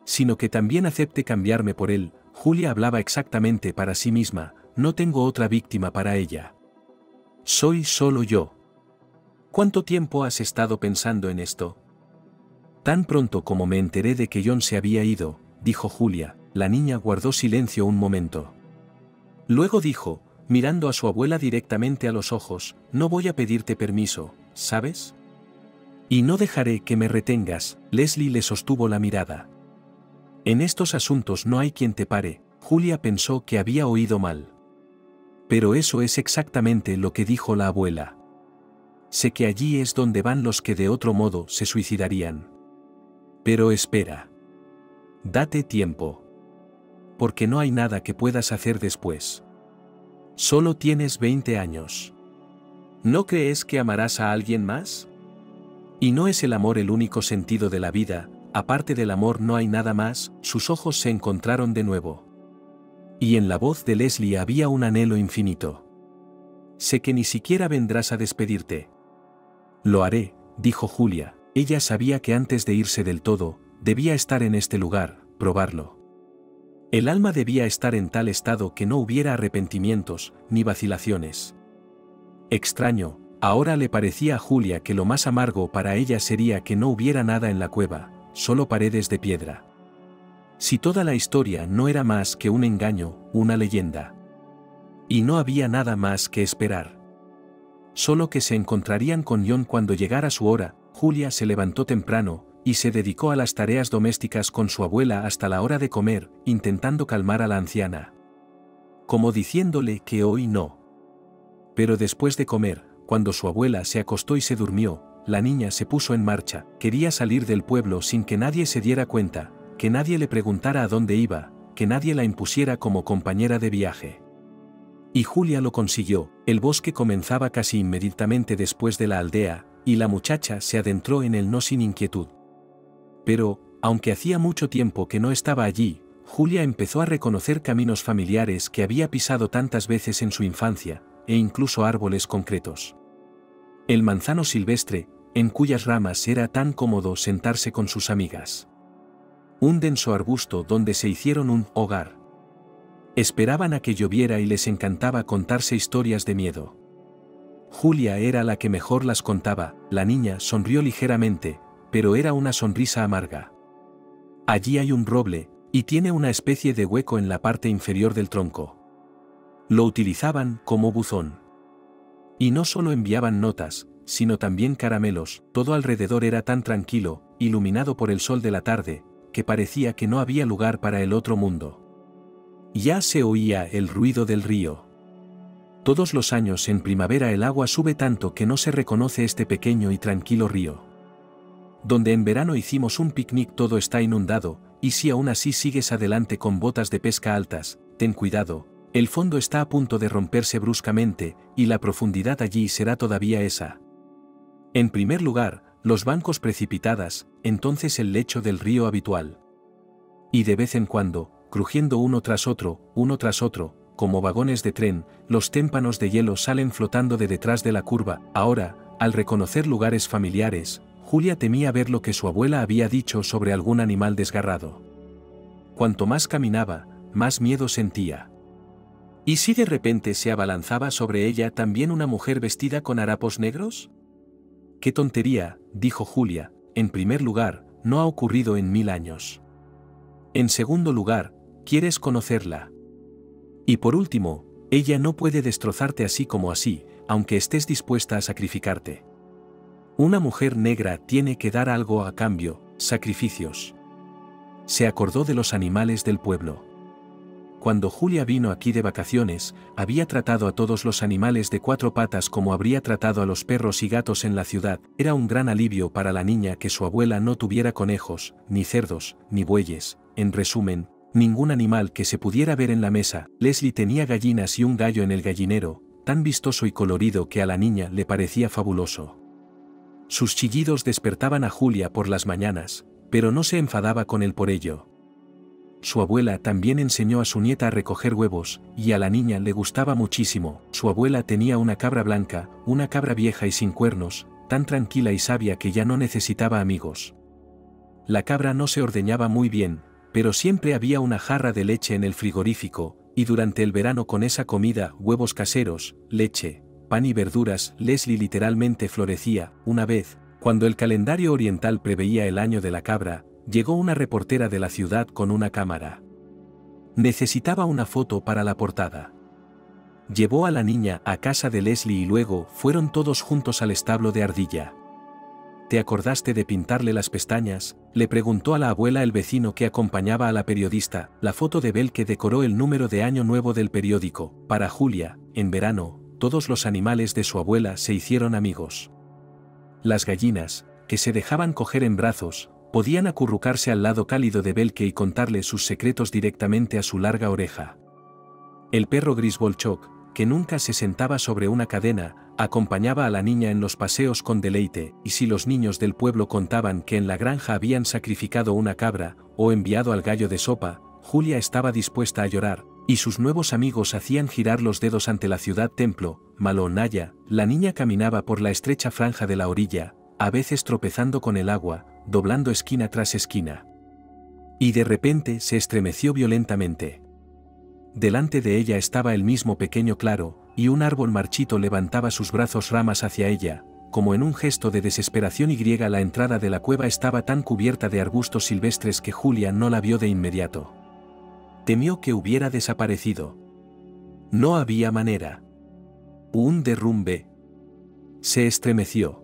sino que también acepte cambiarme por él. Julia hablaba exactamente para sí misma: no tengo otra víctima para ella. Soy solo yo. ¿Cuánto tiempo has estado pensando en esto? Tan pronto como me enteré de que John se había ido, dijo Julia. La niña guardó silencio un momento. Luego dijo, mirando a su abuela directamente a los ojos: no voy a pedirte permiso, ¿sabes? Y no dejaré que me retengas. Leslie le sostuvo la mirada. En estos asuntos no hay quien te pare. Julia pensó que había oído mal. Pero eso es exactamente lo que dijo la abuela. Sé que allí es donde van los que de otro modo se suicidarían. Pero espera. Date tiempo. Porque no hay nada que puedas hacer después. Solo tienes 20 años. ¿No crees que amarás a alguien más? ¿Y no es el amor el único sentido de la vida? Aparte del amor no hay nada más. Sus ojos se encontraron de nuevo. Y en la voz de Leslie había un anhelo infinito. Sé que ni siquiera vendrás a despedirte. Lo haré, dijo Julia. Ella sabía que antes de irse del todo, debía estar en este lugar, probarlo. El alma debía estar en tal estado que no hubiera arrepentimientos, ni vacilaciones. Extraño, Ahora le parecía a Julia que lo más amargo para ella sería que no hubiera nada en la cueva, solo paredes de piedra. Si toda la historia no era más que un engaño, una leyenda. Y no había nada más que esperar. Solo que se encontrarían con John cuando llegara su hora. Julia se levantó temprano, y se dedicó a las tareas domésticas con su abuela hasta la hora de comer, intentando calmar a la anciana. Como diciéndole que hoy no. Pero después de comer, cuando su abuela se acostó y se durmió, la niña se puso en marcha. Quería salir del pueblo sin que nadie se diera cuenta, que nadie le preguntara a dónde iba, que nadie la impusiera como compañera de viaje. Y Julia lo consiguió. El bosque comenzaba casi inmediatamente después de la aldea, y la muchacha se adentró en él no sin inquietud. Pero, aunque hacía mucho tiempo que no estaba allí, Julia empezó a reconocer caminos familiares que había pisado tantas veces en su infancia, e incluso árboles concretos. El manzano silvestre, en cuyas ramas era tan cómodo sentarse con sus amigas. Un denso arbusto donde se hicieron un hogar. Esperaban a que lloviera y les encantaba contarse historias de miedo. Julia era la que mejor las contaba. La niña sonrió ligeramente, pero era una sonrisa amarga. Allí hay un roble, y tiene una especie de hueco en la parte inferior del tronco. Lo utilizaban como buzón. Y no solo enviaban notas, sino también caramelos. Todo alrededor era tan tranquilo, iluminado por el sol de la tarde, que parecía que no había lugar para el otro mundo. Ya se oía el ruido del río. Todos los años en primavera el agua sube tanto que no se reconoce este pequeño y tranquilo río. Donde en verano hicimos un picnic todo está inundado, y si aún así sigues adelante con botas de pesca altas, ten cuidado, el fondo está a punto de romperse bruscamente, y la profundidad allí será todavía esa. En primer lugar, los bancos precipitadas, entonces el lecho del río habitual. Y de vez en cuando, crujiendo uno tras otro, como vagones de tren, los témpanos de hielo salen flotando de detrás de la curva. Ahora, al reconocer lugares familiares, Julia temía ver lo que su abuela había dicho sobre algún animal desgarrado. Cuanto más caminaba, más miedo sentía. ¿Y si de repente se abalanzaba sobre ella también una mujer vestida con harapos negros? ¡Qué tontería!, dijo Julia. En primer lugar, no ha ocurrido en 1000 años. En segundo lugar, ¿quieres conocerla? Y por último, ella no puede destrozarte así como así, aunque estés dispuesta a sacrificarte. Una mujer negra tiene que dar algo a cambio, sacrificios. Se acordó de los animales del pueblo. Cuando Julia vino aquí de vacaciones, había tratado a todos los animales de 4 patas como habría tratado a los perros y gatos en la ciudad. Era un gran alivio para la niña que su abuela no tuviera conejos, ni cerdos, ni bueyes, en resumen, ningún animal que se pudiera ver en la mesa. Leslie tenía gallinas y un gallo en el gallinero, tan vistoso y colorido que a la niña le parecía fabuloso. Sus chillidos despertaban a Julia por las mañanas, pero no se enfadaba con él por ello. Su abuela también enseñó a su nieta a recoger huevos, y a la niña le gustaba muchísimo. Su abuela tenía una cabra blanca, una cabra vieja y sin cuernos, tan tranquila y sabia que ya no necesitaba amigos. La cabra no se ordeñaba muy bien, pero siempre había una jarra de leche en el frigorífico, y durante el verano con esa comida, huevos caseros, leche, pan y verduras, Leslie literalmente florecía. Una vez, cuando el calendario oriental preveía el año de la cabra, llegó una reportera de la ciudad con una cámara. Necesitaba una foto para la portada. Llevó a la niña a casa de Leslie y luego fueron todos juntos al establo de Ardilla. ¿Te acordaste de pintarle las pestañas?, le preguntó a la abuela el vecino que acompañaba a la periodista. La foto de Belle que decoró el número de Año Nuevo del periódico. Para Julia, en verano, todos los animales de su abuela se hicieron amigos. Las gallinas, que se dejaban coger en brazos, podían acurrucarse al lado cálido de Belke y contarle sus secretos directamente a su larga oreja. El perro gris Bolchok, que nunca se sentaba sobre una cadena, acompañaba a la niña en los paseos con deleite, y si los niños del pueblo contaban que en la granja habían sacrificado una cabra, o enviado al gallo de sopa, Julia estaba dispuesta a llorar, y sus nuevos amigos hacían girar los dedos ante la ciudad templo. Malonaya, la niña caminaba por la estrecha franja de la orilla, a veces tropezando con el agua, doblando esquina tras esquina. Y de repente se estremeció violentamente. Delante de ella estaba el mismo pequeño claro, y un árbol marchito levantaba sus brazos ramas hacia ella, como en un gesto de desesperación. La entrada de la cueva estaba tan cubierta de arbustos silvestres que Julia no la vio de inmediato. Temió que hubiera desaparecido. No había manera. Un derrumbe. Se estremeció.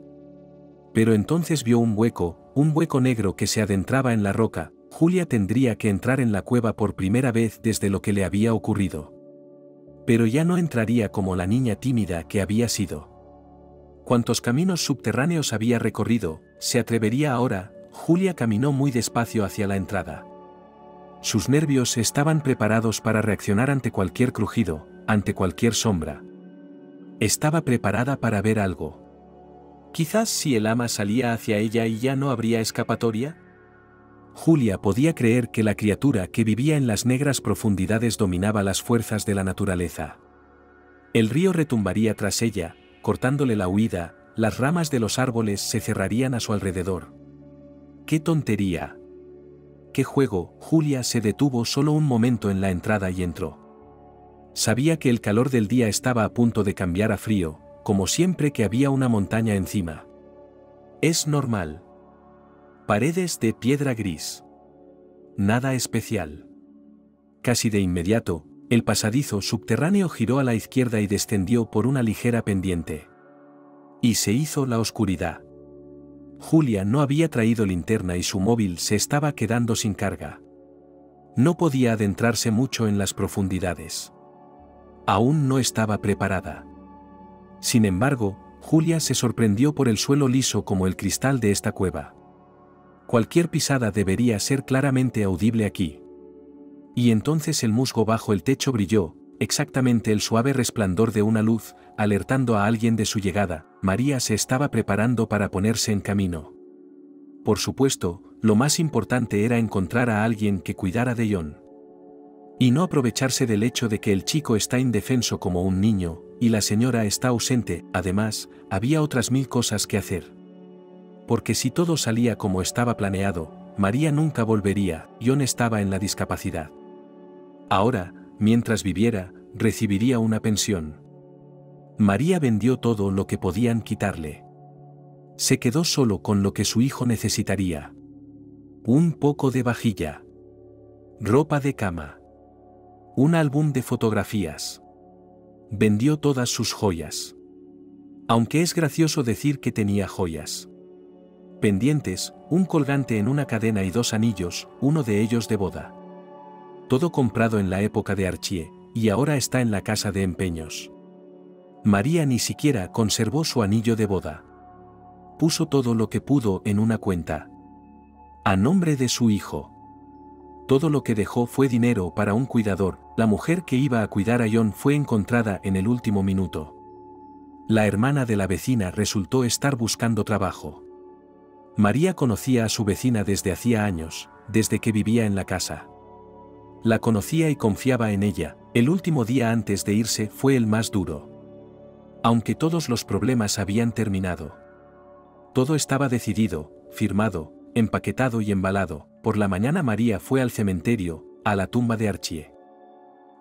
Pero entonces vio un hueco negro que se adentraba en la roca. Julia tendría que entrar en la cueva por primera vez desde lo que le había ocurrido. Pero ya no entraría como la niña tímida que había sido. Cuantos caminos subterráneos había recorrido, se atrevería ahora. Julia caminó muy despacio hacia la entrada. Sus nervios estaban preparados para reaccionar ante cualquier crujido, ante cualquier sombra. Estaba preparada para ver algo. Quizás si el ama salía hacia ella y ya no habría escapatoria. Julia podía creer que la criatura que vivía en las negras profundidades dominaba las fuerzas de la naturaleza. El río retumbaría tras ella, cortándole la huida, las ramas de los árboles se cerrarían a su alrededor. ¡Qué tontería! ¡Qué juego! Julia se detuvo solo un momento en la entrada y entró. Sabía que el calor del día estaba a punto de cambiar a frío, como siempre que había una montaña encima. Es normal. Paredes de piedra gris. Nada especial. Casi de inmediato, el pasadizo subterráneo giró a la izquierda y descendió por una ligera pendiente. Y se hizo la oscuridad. Julia no había traído linterna y su móvil se estaba quedando sin carga. No podía adentrarse mucho en las profundidades. Aún no estaba preparada. Sin embargo, Julia se sorprendió por el suelo liso como el cristal de esta cueva. Cualquier pisada debería ser claramente audible aquí. Y entonces el musgo bajo el techo brilló, exactamente el suave resplandor de una luz, alertando a alguien de su llegada. María se estaba preparando para ponerse en camino. Por supuesto, lo más importante era encontrar a alguien que cuidara de John. Y no aprovecharse del hecho de que el chico está indefenso como un niño, y la señora está ausente. Además, había otras 1000 cosas que hacer. Porque si todo salía como estaba planeado, María nunca volvería. John estaba en la discapacidad. Ahora, mientras viviera, recibiría una pensión. María vendió todo lo que podían quitarle. Se quedó solo con lo que su hijo necesitaría. Un poco de vajilla. Ropa de cama. Un álbum de fotografías. Vendió todas sus joyas. Aunque es gracioso decir que tenía joyas. Pendientes, un colgante en una cadena y 2 anillos, uno de ellos de boda. Todo comprado en la época de Archie, y ahora está en la casa de empeños. María ni siquiera conservó su anillo de boda. Puso todo lo que pudo en una cuenta. A nombre de su hijo. Todo lo que dejó fue dinero para un cuidador. La mujer que iba a cuidar a John fue encontrada en el último minuto. La hermana de la vecina resultó estar buscando trabajo. María conocía a su vecina desde hacía años, desde que vivía en la casa. La conocía y confiaba en ella. El último día antes de irse fue el más duro. Aunque todos los problemas habían terminado. Todo estaba decidido, firmado, empaquetado y embalado. Por la mañana María fue al cementerio, a la tumba de Archie.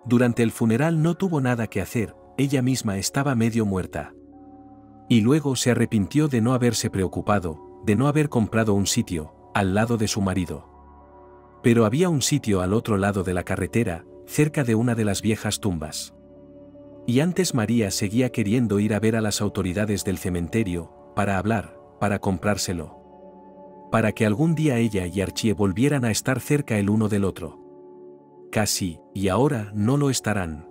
Durante el funeral no tuvo nada que hacer, ella misma estaba medio muerta. Y luego se arrepintió de no haberse preocupado, de no haber comprado un sitio, al lado de su marido. Pero había un sitio al otro lado de la carretera, cerca de una de las viejas tumbas. Y antes María seguía queriendo ir a ver a las autoridades del cementerio, para hablar, para comprárselo. Para que algún día ella y Archie volvieran a estar cerca el uno del otro. Casi, y ahora no lo estarán.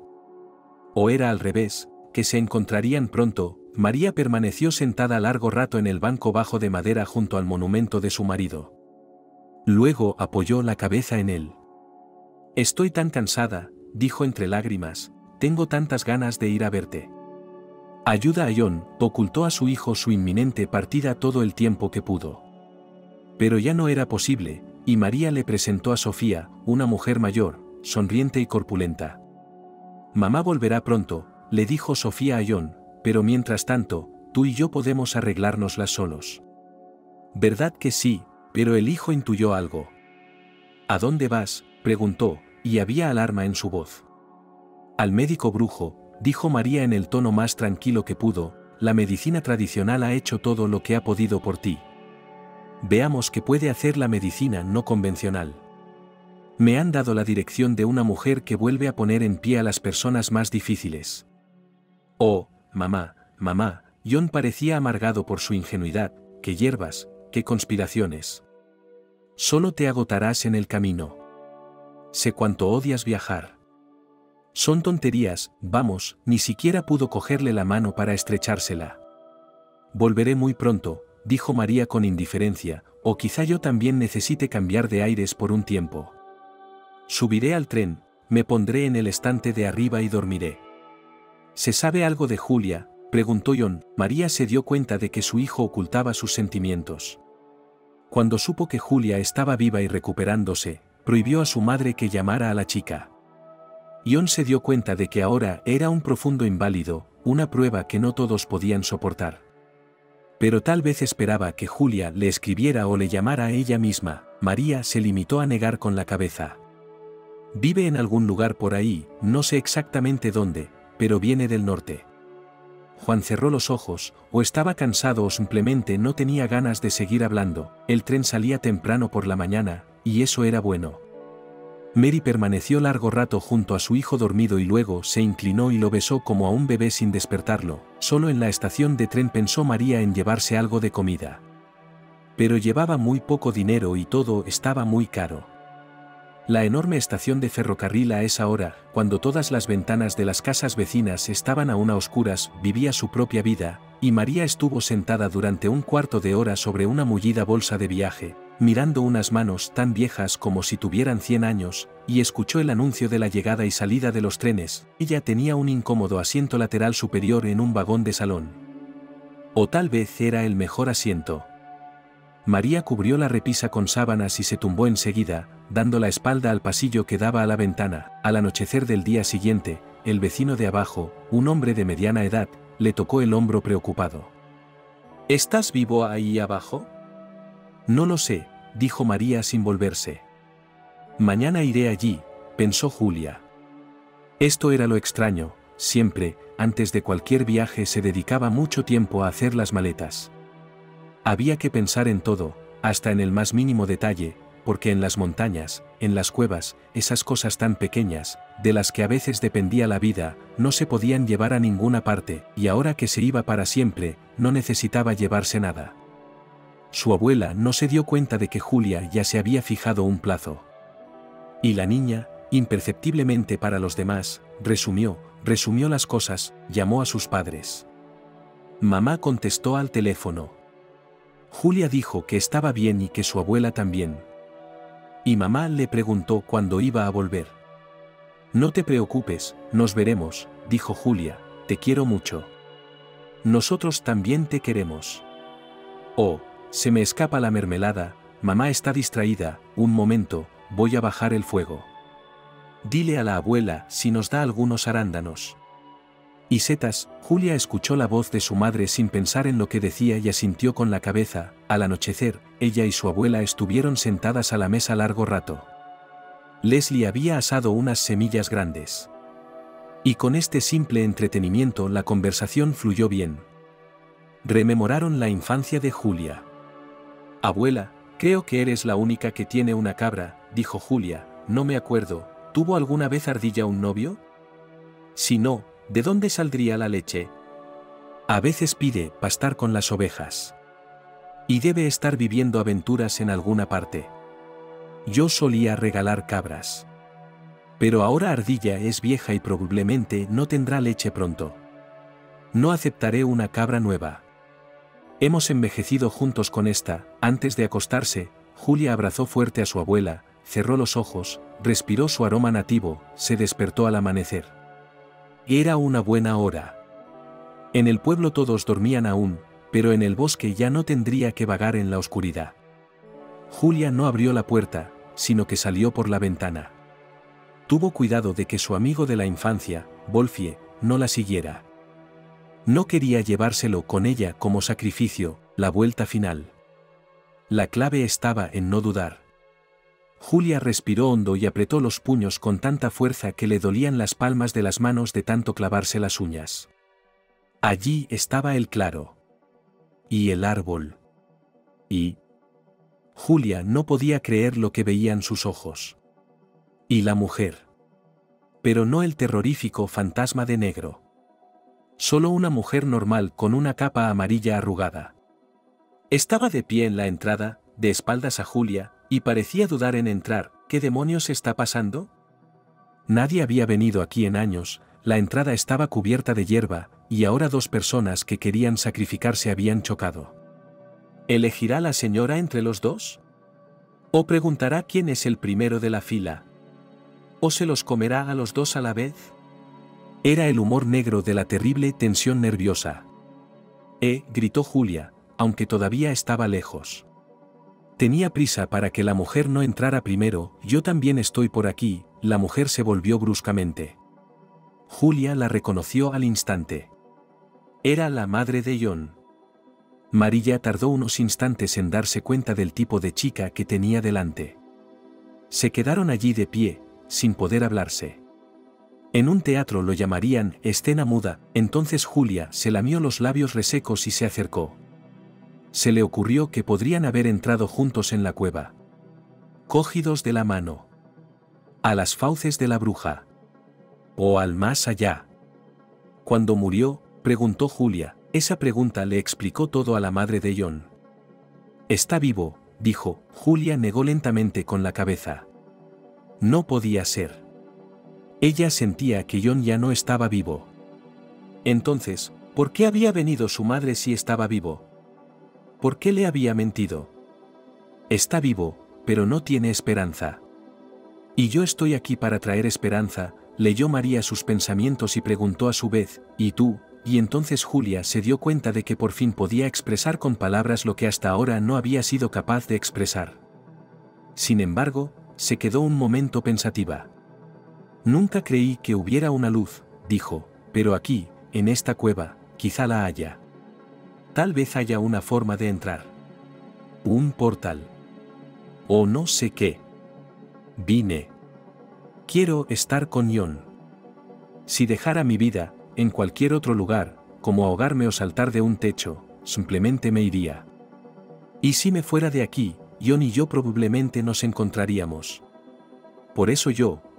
O era al revés, que se encontrarían pronto. María permaneció sentada largo rato en el banco bajo de madera junto al monumento de su marido. Luego apoyó la cabeza en él. Estoy tan cansada, dijo entre lágrimas, tengo tantas ganas de ir a verte. Ayuda a John, ocultó a su hijo su inminente partida todo el tiempo que pudo. Pero ya no era posible, y María le presentó a Sofía, una mujer mayor, sonriente y corpulenta. Mamá volverá pronto, le dijo Sofía a John, pero mientras tanto, tú y yo podemos arreglárnoslas solos. ¿Verdad que sí? Pero el hijo intuyó algo. ¿A dónde vas?, preguntó, y había alarma en su voz. Al médico brujo, dijo María en el tono más tranquilo que pudo, la medicina tradicional ha hecho todo lo que ha podido por ti. Veamos qué puede hacer la medicina no convencional. Me han dado la dirección de una mujer que vuelve a poner en pie a las personas más difíciles. Oh, mamá, mamá, John parecía amargado por su ingenuidad. ¿Qué hierbas, qué conspiraciones? Solo te agotarás en el camino. Sé cuánto odias viajar. Son tonterías, vamos, ni siquiera pudo cogerle la mano para estrechársela. Volveré muy pronto, dijo María con indiferencia, o quizá yo también necesite cambiar de aires por un tiempo. Subiré al tren, me pondré en el estante de arriba y dormiré. ¿Se sabe algo de Julia?, preguntó John. María se dio cuenta de que su hijo ocultaba sus sentimientos. Cuando supo que Julia estaba viva y recuperándose, prohibió a su madre que llamara a la chica. John se dio cuenta de que ahora era un profundo inválido, una prueba que no todos podían soportar. Pero tal vez esperaba que Julia le escribiera o le llamara a ella misma. María se limitó a negar con la cabeza. Vive en algún lugar por ahí, no sé exactamente dónde, pero viene del norte. Juan cerró los ojos, o estaba cansado o simplemente no tenía ganas de seguir hablando. El tren salía temprano por la mañana, y eso era bueno. Mary permaneció largo rato junto a su hijo dormido y luego se inclinó y lo besó como a un bebé sin despertarlo. Solo en la estación de tren pensó María en llevarse algo de comida. Pero llevaba muy poco dinero y todo estaba muy caro. La enorme estación de ferrocarril a esa hora, cuando todas las ventanas de las casas vecinas estaban aún a oscuras, vivía su propia vida, y María estuvo sentada durante un cuarto de hora sobre una mullida bolsa de viaje, mirando unas manos tan viejas como si tuvieran 100 años, y escuchó el anuncio de la llegada y salida de los trenes. Ella tenía un incómodo asiento lateral superior en un vagón de salón. O tal vez era el mejor asiento. María cubrió la repisa con sábanas y se tumbó enseguida, dando la espalda al pasillo que daba a la ventana. Al anochecer del día siguiente, el vecino de abajo, un hombre de mediana edad, le tocó el hombro preocupado. ¿Estás vivo ahí abajo? No lo sé, dijo María sin volverse. Mañana iré allí, pensó Julia. Esto era lo extraño, siempre, antes de cualquier viaje se dedicaba mucho tiempo a hacer las maletas. Había que pensar en todo, hasta en el más mínimo detalle, porque en las montañas, en las cuevas, esas cosas tan pequeñas, de las que a veces dependía la vida, no se podían llevar a ninguna parte, y ahora que se iba para siempre, no necesitaba llevarse nada. Su abuela no se dio cuenta de que Julia ya se había fijado un plazo. Y la niña, imperceptiblemente para los demás, resumió las cosas, llamó a sus padres. Mamá contestó al teléfono. Julia dijo que estaba bien y que su abuela también. Y mamá le preguntó cuándo iba a volver. No te preocupes, nos veremos, dijo Julia, te quiero mucho. Nosotros también te queremos. Oh, se me escapa la mermelada, mamá está distraída, un momento, voy a bajar el fuego. Dile a la abuela si nos da algunos arándanos. Y setas. Julia escuchó la voz de su madre sin pensar en lo que decía y asintió con la cabeza. Al anochecer, ella y su abuela estuvieron sentadas a la mesa largo rato. Leslie había asado unas semillas grandes. Y con este simple entretenimiento la conversación fluyó bien. Rememoraron la infancia de Julia. Abuela, creo que eres la única que tiene una cabra, dijo Julia, no me acuerdo, ¿tuvo alguna vez Ardilla un novio? Si no, ¿de dónde saldría la leche? A veces pide pastar con las ovejas. Y debe estar viviendo aventuras en alguna parte. Yo solía regalar cabras. Pero ahora Ardilla es vieja y probablemente no tendrá leche pronto. No aceptaré una cabra nueva. Hemos envejecido juntos con esta. Antes de acostarse, Julia abrazó fuerte a su abuela, cerró los ojos, respiró su aroma nativo, se despertó al amanecer. Era una buena hora. En el pueblo todos dormían aún, pero en el bosque ya no tendría que vagar en la oscuridad. Julia no abrió la puerta, sino que salió por la ventana. Tuvo cuidado de que su amigo de la infancia, Wolfie, no la siguiera. No quería llevárselo con ella como sacrificio, la vuelta final. La clave estaba en no dudar. Julia respiró hondo y apretó los puños con tanta fuerza que le dolían las palmas de las manos de tanto clavarse las uñas. Allí estaba el claro. Y el árbol. Y... Julia no podía creer lo que veían sus ojos. Y la mujer. Pero no el terrorífico fantasma de negro. Solo una mujer normal con una capa amarilla arrugada. Estaba de pie en la entrada, de espaldas a Julia, y parecía dudar en entrar. ¿Qué demonios está pasando? Nadie había venido aquí en años, la entrada estaba cubierta de hierba, y ahora dos personas que querían sacrificarse habían chocado. ¿Elegirá la señora entre los dos? ¿O preguntará quién es el primero de la fila? ¿O se los comerá a los dos a la vez? Era el humor negro de la terrible tensión nerviosa. Gritó Julia, aunque todavía estaba lejos. Tenía prisa para que la mujer no entrara primero. Yo también estoy por aquí. La mujer se volvió bruscamente. Julia la reconoció al instante. Era la madre de John. María tardó unos instantes en darse cuenta del tipo de chica que tenía delante. Se quedaron allí de pie, sin poder hablarse. En un teatro lo llamarían escena muda. Entonces Julia se lamió los labios resecos y se acercó. Se le ocurrió que podrían haber entrado juntos en la cueva. Cogidos de la mano. A las fauces de la bruja. O al más allá. Cuando murió, preguntó Julia. Esa pregunta le explicó todo a la madre de John. Está vivo, dijo. Julia negó lentamente con la cabeza. No podía ser. Ella sentía que John ya no estaba vivo. Entonces, ¿por qué había venido su madre si estaba vivo? ¿Por qué le había mentido? Está vivo, pero no tiene esperanza. Y yo estoy aquí para traer esperanza, leyó María sus pensamientos y preguntó a su vez, ¿y tú? Y entonces Julia se dio cuenta de que por fin podía expresar con palabras lo que hasta ahora no había sido capaz de expresar. Sin embargo, se quedó un momento pensativa. Nunca creí que hubiera una luz, dijo, pero aquí, en esta cueva, quizá la haya. Tal vez haya una forma de entrar. Un portal. O no sé qué. Vine. Quiero estar con John. Si dejara mi vida, en cualquier otro lugar, como ahogarme o saltar de un techo, simplemente me iría. Y si me fuera de aquí, John y yo probablemente nos encontraríamos. Por eso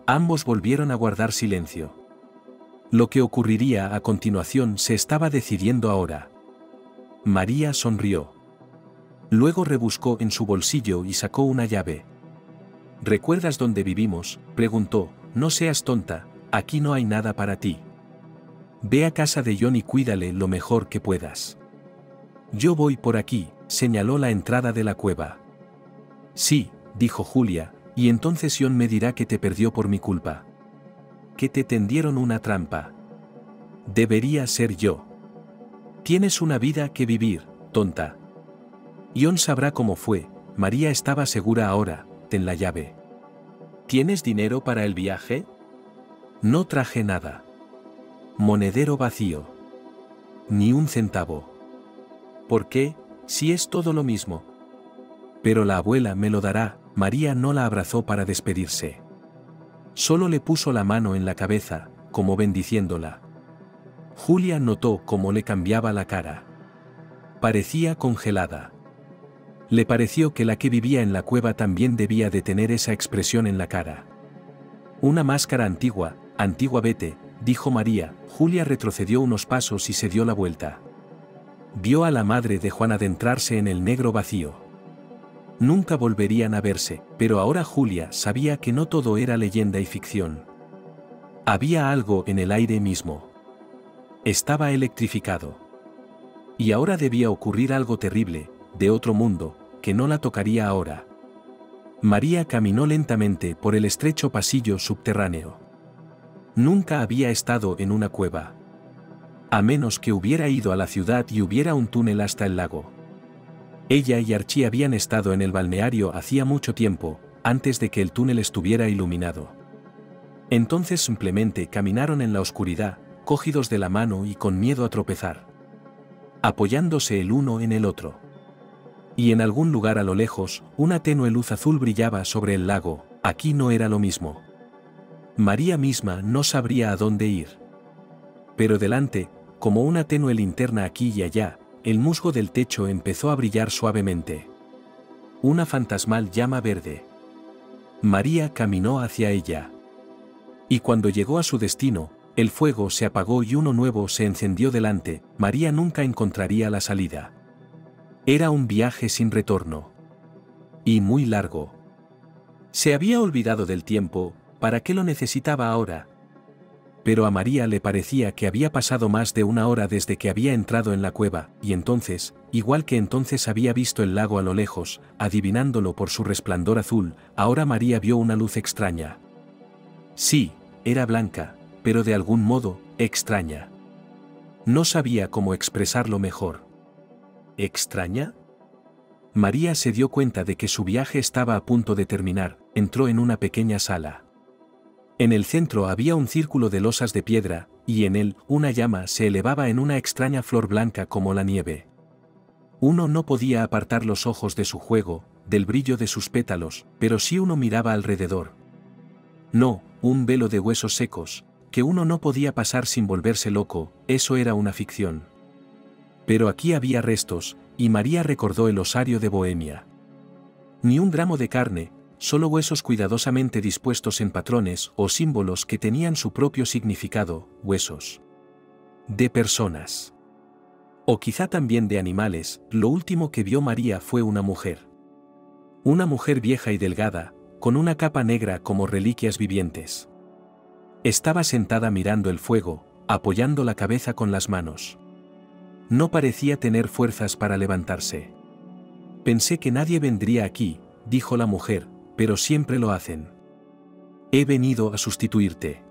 ambos volvieron a guardar silencio. Lo que ocurriría a continuación se estaba decidiendo ahora. María sonrió. Luego rebuscó en su bolsillo y sacó una llave. ¿Recuerdas dónde vivimos?, preguntó. No seas tonta, aquí no hay nada para ti. Ve a casa de John y cuídale lo mejor que puedas. Yo voy por aquí, señaló la entrada de la cueva. Sí, dijo Julia, y entonces John me dirá que te perdió por mi culpa. Que te tendieron una trampa. Debería ser yo. Tienes una vida que vivir, tonta. John sabrá cómo fue. María estaba segura ahora. Ten la llave. ¿Tienes dinero para el viaje? No traje nada. Monedero vacío. Ni un centavo. ¿Por qué? Si es todo lo mismo. Pero la abuela me lo dará. María no la abrazó para despedirse. Solo le puso la mano en la cabeza, como bendiciéndola. Julia notó cómo le cambiaba la cara. Parecía congelada. Le pareció que la que vivía en la cueva también debía de tener esa expresión en la cara. Una máscara antigua, vete, dijo María. Julia retrocedió unos pasos y se dio la vuelta. Vio a la madre de Juan adentrarse en el negro vacío. Nunca volverían a verse, pero ahora Julia sabía que no todo era leyenda y ficción. Había algo en el aire mismo. Estaba electrificado. Y ahora debía ocurrir algo terrible, de otro mundo, que no la tocaría ahora. María caminó lentamente por el estrecho pasillo subterráneo. Nunca había estado en una cueva. A menos que hubiera ido a la ciudad y hubiera un túnel hasta el lago. Ella y Archie habían estado en el balneario hacía mucho tiempo, antes de que el túnel estuviera iluminado. Entonces simplemente caminaron en la oscuridad, cogidos de la mano y con miedo a tropezar. Apoyándose el uno en el otro. Y en algún lugar a lo lejos, una tenue luz azul brillaba sobre el lago. Aquí no era lo mismo. María misma no sabría a dónde ir. Pero delante, como una tenue linterna aquí y allá, el musgo del techo empezó a brillar suavemente. Una fantasmal llama verde. María caminó hacia ella. Y cuando llegó a su destino, el fuego se apagó y uno nuevo se encendió delante. María nunca encontraría la salida. Era un viaje sin retorno. Y muy largo. Se había olvidado del tiempo. ¿Para qué lo necesitaba ahora? Pero a María le parecía que había pasado más de una hora desde que había entrado en la cueva, y entonces, igual que entonces había visto el lago a lo lejos, adivinándolo por su resplandor azul, ahora María vio una luz extraña. Sí, era blanca, pero de algún modo, extraña. No sabía cómo expresarlo mejor. ¿Extraña? María se dio cuenta de que su viaje estaba a punto de terminar. Entró en una pequeña sala. En el centro había un círculo de losas de piedra, y en él, una llama se elevaba en una extraña flor blanca como la nieve. Uno no podía apartar los ojos de su juego, del brillo de sus pétalos, pero sí uno miraba alrededor. No, un velo de huesos secos, que uno no podía pasar sin volverse loco, eso era una ficción. Pero aquí había restos, y María recordó el osario de Bohemia. Ni un gramo de carne, solo huesos cuidadosamente dispuestos en patrones o símbolos que tenían su propio significado, huesos de personas. O quizá también de animales. Lo último que vio María fue una mujer. Una mujer vieja y delgada, con una capa negra como reliquias vivientes. Estaba sentada mirando el fuego, apoyando la cabeza con las manos. No parecía tener fuerzas para levantarse. Pensé que nadie vendría aquí, dijo la mujer, pero siempre lo hacen. He venido a sustituirte.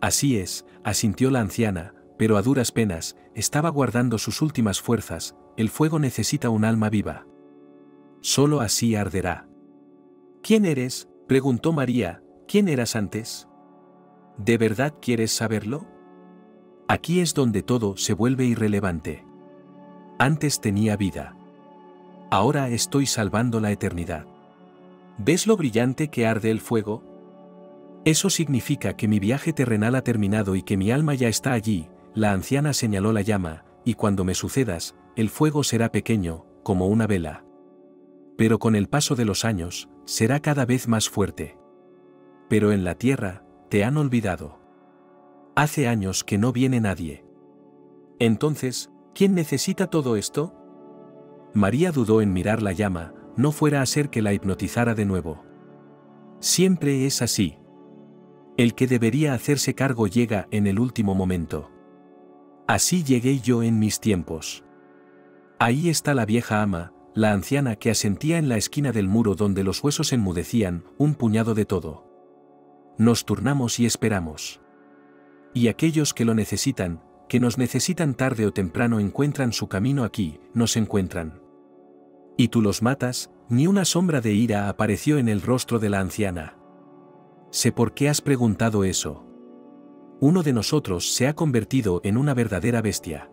Así es, asintió la anciana, pero a duras penas, estaba guardando sus últimas fuerzas. El fuego necesita un alma viva. Solo así arderá. ¿Quién eres?, preguntó María. ¿Quién eras antes? ¿De verdad quieres saberlo? Aquí es donde todo se vuelve irrelevante. Antes tenía vida. Ahora estoy salvando la eternidad. ¿Ves lo brillante que arde el fuego? Eso significa que mi viaje terrenal ha terminado y que mi alma ya está allí. La anciana señaló la llama, y cuando me sucedas, el fuego será pequeño, como una vela. Pero con el paso de los años, será cada vez más fuerte. Pero en la tierra, te han olvidado. Hace años que no viene nadie. Entonces, ¿quién necesita todo esto? María dudó en mirar la llama, no fuera a ser que la hipnotizara de nuevo. Siempre es así. El que debería hacerse cargo llega en el último momento. Así llegué yo en mis tiempos. Ahí está la vieja ama, la anciana que asentía en la esquina del muro donde los huesos enmudecían, un puñado de todo. Nos turnamos y esperamos. Y aquellos que lo necesitan, que nos necesitan tarde o temprano encuentran su camino aquí, nos encuentran. Y tú los matas. Ni una sombra de ira apareció en el rostro de la anciana. Sé por qué has preguntado eso. Uno de nosotros se ha convertido en una verdadera bestia.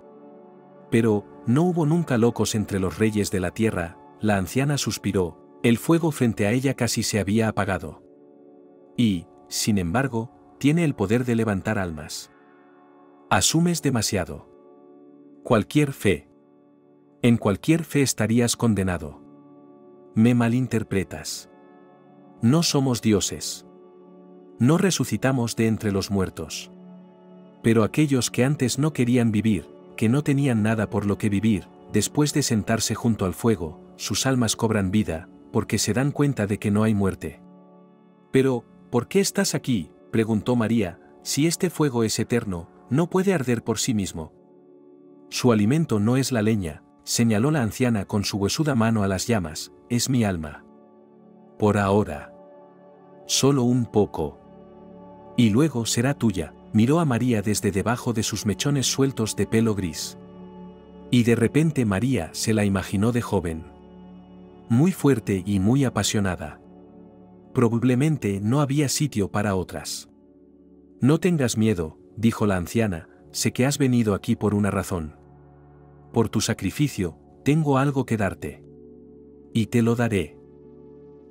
Pero, no hubo nunca locos entre los reyes de la tierra. La anciana suspiró, el fuego frente a ella casi se había apagado. Y, sin embargo, tiene el poder de levantar almas. Asumes demasiado. Cualquier fe. En cualquier fe estarías condenado. Me malinterpretas. No somos dioses. No resucitamos de entre los muertos. Pero aquellos que antes no querían vivir, que no tenían nada por lo que vivir, después de sentarse junto al fuego, sus almas cobran vida, porque se dan cuenta de que no hay muerte. Pero, ¿por qué estás aquí?, preguntó María. Si este fuego es eterno, no puede arder por sí mismo. Su alimento no es la leña, señaló la anciana con su huesuda mano a las llamas, es mi alma. Por ahora. Solo un poco. Y luego será tuya. Miró a María desde debajo de sus mechones sueltos de pelo gris. Y de repente María se la imaginó de joven. Muy fuerte y muy apasionada. Probablemente no había sitio para otras. No tengas miedo, dijo la anciana, sé que has venido aquí por una razón. Por tu sacrificio, tengo algo que darte. Y te lo daré.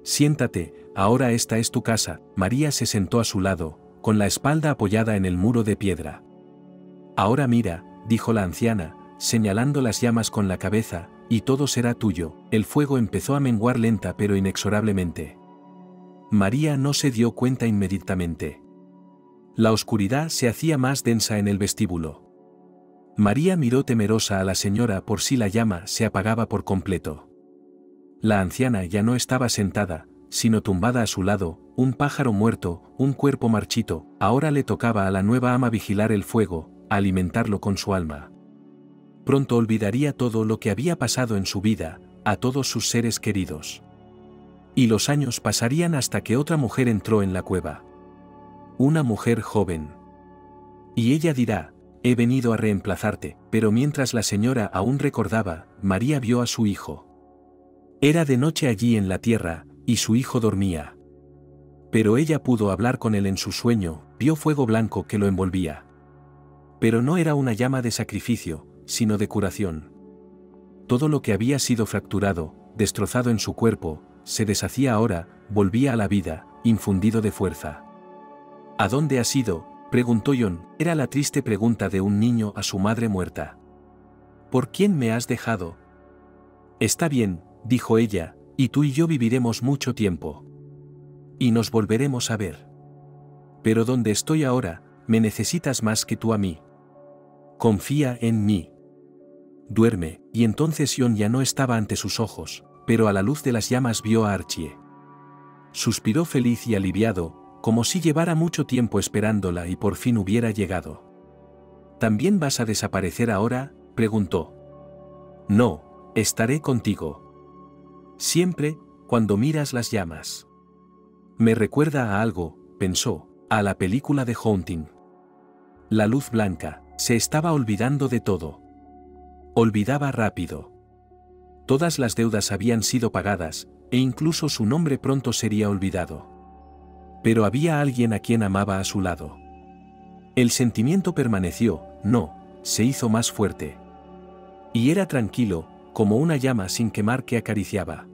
Siéntate, ahora esta es tu casa. María se sentó a su lado, con la espalda apoyada en el muro de piedra. Ahora mira, dijo la anciana, señalando las llamas con la cabeza, y todo será tuyo. El fuego empezó a menguar lenta pero inexorablemente. María no se dio cuenta inmediatamente. La oscuridad se hacía más densa en el vestíbulo. María miró temerosa a la señora por si la llama se apagaba por completo. La anciana ya no estaba sentada, sino tumbada a su lado, un pájaro muerto, un cuerpo marchito. Ahora le tocaba a la nueva ama vigilar el fuego, alimentarlo con su alma. Pronto olvidaría todo lo que había pasado en su vida, a todos sus seres queridos. Y los años pasarían hasta que otra mujer entró en la cueva. Una mujer joven. Y ella dirá, he venido a reemplazarte, pero mientras la señora aún recordaba, María vio a su hijo. Era de noche allí en la tierra, y su hijo dormía. Pero ella pudo hablar con él en su sueño, vio fuego blanco que lo envolvía. Pero no era una llama de sacrificio, sino de curación. Todo lo que había sido fracturado, destrozado en su cuerpo, se deshacía ahora, volvía a la vida, infundido de fuerza. ¿A dónde has ido?, preguntó John. Era la triste pregunta de un niño a su madre muerta. ¿Por quién me has dejado? Está bien, dijo ella, y tú y yo viviremos mucho tiempo. Y nos volveremos a ver. Pero donde estoy ahora, me necesitas más que tú a mí. Confía en mí. Duerme. Y entonces John ya no estaba ante sus ojos, pero a la luz de las llamas vio a Archie. Suspiró feliz y aliviado, como si llevara mucho tiempo esperándola y por fin hubiera llegado. ¿También vas a desaparecer ahora?, preguntó. No, estaré contigo. Siempre, cuando miras las llamas. Me recuerda a algo, pensó, a la película de Haunting. La luz blanca, se estaba olvidando de todo. Olvidaba rápido. Todas las deudas habían sido pagadas, e incluso su nombre pronto sería olvidado. Pero había alguien a quien amaba a su lado. El sentimiento permaneció, no, se hizo más fuerte. Y era tranquilo, como una llama sin quemar que acariciaba.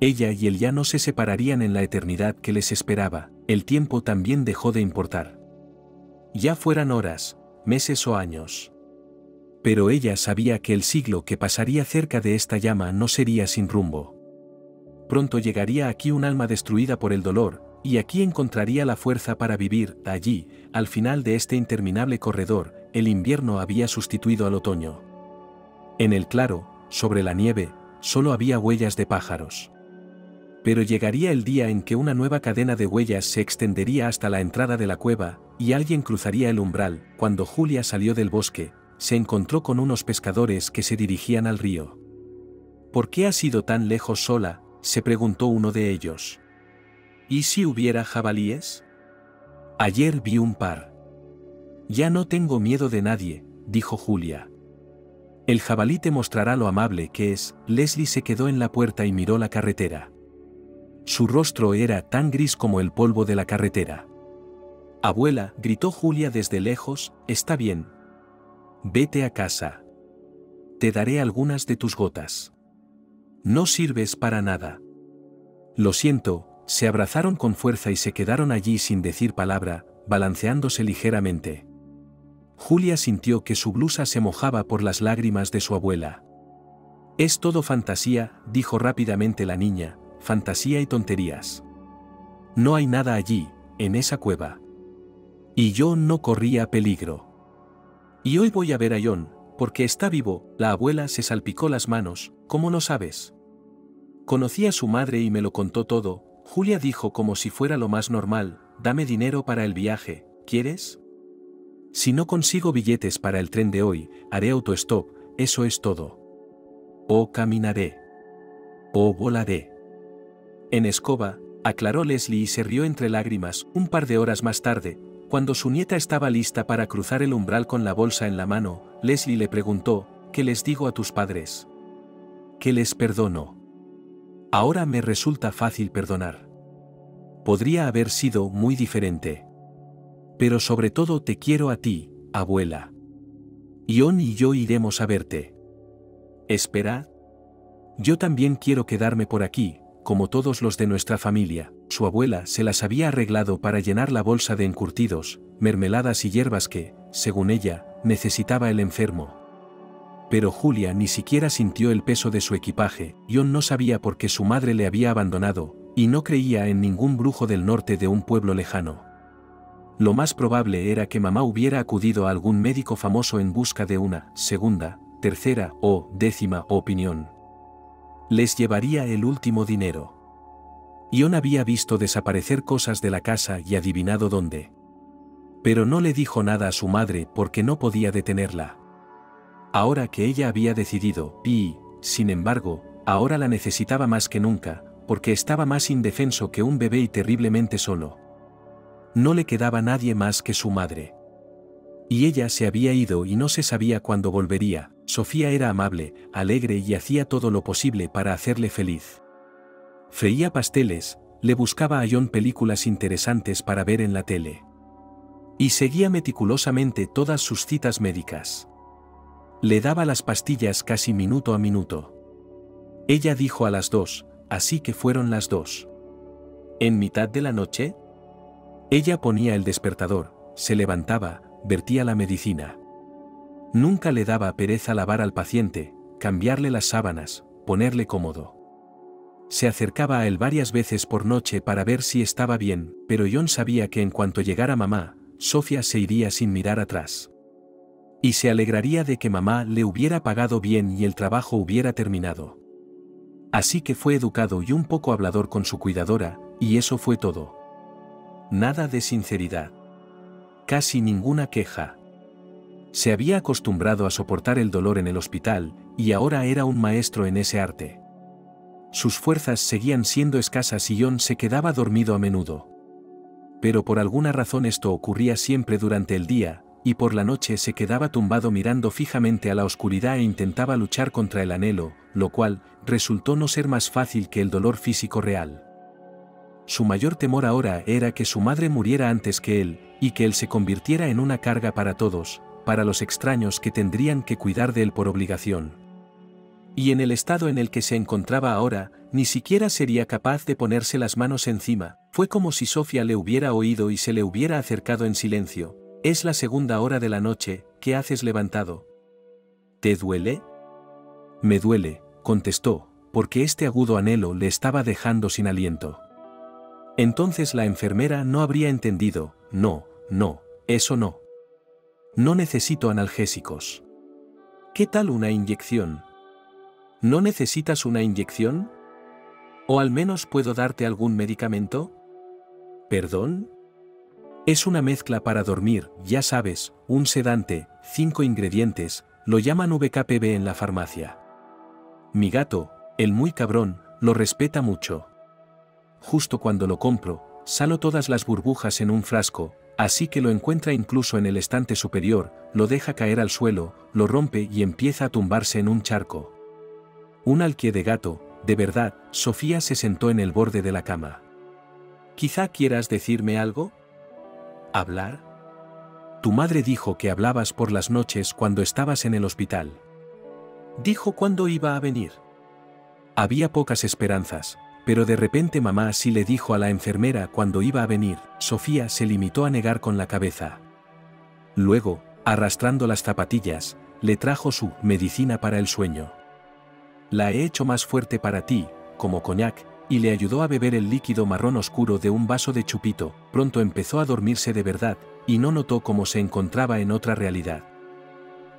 Ella y él ya no se separarían en la eternidad que les esperaba, el tiempo también dejó de importar. Ya fueran horas, meses o años. Pero ella sabía que el siglo que pasaría cerca de esta llama no sería sin rumbo. Pronto llegaría aquí un alma destruida por el dolor, y aquí encontraría la fuerza para vivir. Allí, al final de este interminable corredor, el invierno había sustituido al otoño. En el claro, sobre la nieve, solo había huellas de pájaros. Pero llegaría el día en que una nueva cadena de huellas se extendería hasta la entrada de la cueva, y alguien cruzaría el umbral. Cuando Julia salió del bosque, se encontró con unos pescadores que se dirigían al río. ¿Por qué has ido tan lejos sola?, se preguntó uno de ellos. ¿Y si hubiera jabalíes? Ayer vi un par. Ya no tengo miedo de nadie, dijo Julia. El jabalí te mostrará lo amable que es. Leslie se quedó en la puerta y miró la carretera. Su rostro era tan gris como el polvo de la carretera. Abuela, gritó Julia desde lejos, está bien. Vete a casa. Te daré algunas de tus gotas. No sirves para nada. Lo siento. Se abrazaron con fuerza y se quedaron allí sin decir palabra, balanceándose ligeramente. Julia sintió que su blusa se mojaba por las lágrimas de su abuela. Es todo fantasía, dijo rápidamente la niña, fantasía y tonterías. No hay nada allí, en esa cueva. Y yo no corría peligro. Y hoy voy a ver a John, porque está vivo. La abuela se salpicó las manos. ¿Cómo lo sabes? Conocí a su madre y me lo contó todo. Julia dijo como si fuera lo más normal, dame dinero para el viaje, ¿quieres? Si no consigo billetes para el tren de hoy, haré autostop, eso es todo. O caminaré. O volaré. En escoba, aclaró Leslie y se rió entre lágrimas. Un par de horas más tarde, cuando su nieta estaba lista para cruzar el umbral con la bolsa en la mano, Leslie le preguntó, ¿qué les digo a tus padres? Que les perdono. Ahora me resulta fácil perdonar. Podría haber sido muy diferente. Pero sobre todo te quiero a ti, abuela. John y yo iremos a verte. Espera. Yo también quiero quedarme por aquí, como todos los de nuestra familia. Su abuela se las había arreglado para llenar la bolsa de encurtidos, mermeladas y hierbas que, según ella, necesitaba el enfermo. Pero Julia ni siquiera sintió el peso de su equipaje. John no sabía por qué su madre le había abandonado, y no creía en ningún brujo del norte de un pueblo lejano. Lo más probable era que mamá hubiera acudido a algún médico famoso en busca de una segunda, tercera o 10ª opinión. Les llevaría el último dinero. John había visto desaparecer cosas de la casa y adivinado dónde. Pero no le dijo nada a su madre porque no podía detenerla. Ahora que ella había decidido, y, sin embargo, ahora la necesitaba más que nunca, porque estaba más indefenso que un bebé y terriblemente solo. No le quedaba nadie más que su madre. Y ella se había ido y no se sabía cuándo volvería. Sofía era amable, alegre y hacía todo lo posible para hacerle feliz. Freía pasteles, le buscaba a John películas interesantes para ver en la tele. Y seguía meticulosamente todas sus citas médicas. Le daba las pastillas casi minuto a minuto. Ella dijo a las 2, así que fueron las 2. ¿En mitad de la noche? Ella ponía el despertador, se levantaba, vertía la medicina. Nunca le daba pereza lavar al paciente, cambiarle las sábanas, ponerle cómodo. Se acercaba a él varias veces por noche para ver si estaba bien, pero John sabía que en cuanto llegara mamá, Sofía se iría sin mirar atrás. Y se alegraría de que mamá le hubiera pagado bien y el trabajo hubiera terminado. Así que fue educado y un poco hablador con su cuidadora, y eso fue todo. Nada de sinceridad. Casi ninguna queja. Se había acostumbrado a soportar el dolor en el hospital, y ahora era un maestro en ese arte. Sus fuerzas seguían siendo escasas y John se quedaba dormido a menudo. Pero por alguna razón esto ocurría siempre durante el día, y por la noche se quedaba tumbado mirando fijamente a la oscuridad e intentaba luchar contra el anhelo, lo cual resultó no ser más fácil que el dolor físico real. Su mayor temor ahora era que su madre muriera antes que él, y que él se convirtiera en una carga para todos, para los extraños que tendrían que cuidar de él por obligación. Y en el estado en el que se encontraba ahora, ni siquiera sería capaz de ponerse las manos encima. Fue como si Sofía le hubiera oído y se le hubiera acercado en silencio. Es la 2ª hora de la noche, ¿qué haces levantado? ¿Te duele? Me duele, contestó, porque este agudo anhelo le estaba dejando sin aliento. Entonces la enfermera no habría entendido. No, eso no. No necesito analgésicos. ¿Qué tal una inyección? ¿No necesitas una inyección? ¿O al menos puedo darte algún medicamento? ¿Perdón? Es una mezcla para dormir, ya sabes, un sedante, 5 ingredientes, lo llaman VKPB en la farmacia. Mi gato, el muy cabrón, lo respeta mucho. Justo cuando lo compro, salo todas las burbujas en un frasco, así que lo encuentra incluso en el estante superior, lo deja caer al suelo, lo rompe y empieza a tumbarse en un charco. Un alquié de gato, de verdad. Sofía se sentó en el borde de la cama. ¿Quizá quieras decirme algo? ¿Hablar? Tu madre dijo que hablabas por las noches cuando estabas en el hospital. ¿Dijo cuándo iba a venir? Había pocas esperanzas, pero de repente mamá sí le dijo a la enfermera cuándo iba a venir. Sofía se limitó a negar con la cabeza. Luego, arrastrando las zapatillas, le trajo su medicina para el sueño. La he hecho más fuerte para ti, como coñac, y le ayudó a beber el líquido marrón oscuro de un vaso de chupito. Pronto empezó a dormirse de verdad, y no notó cómo se encontraba en otra realidad.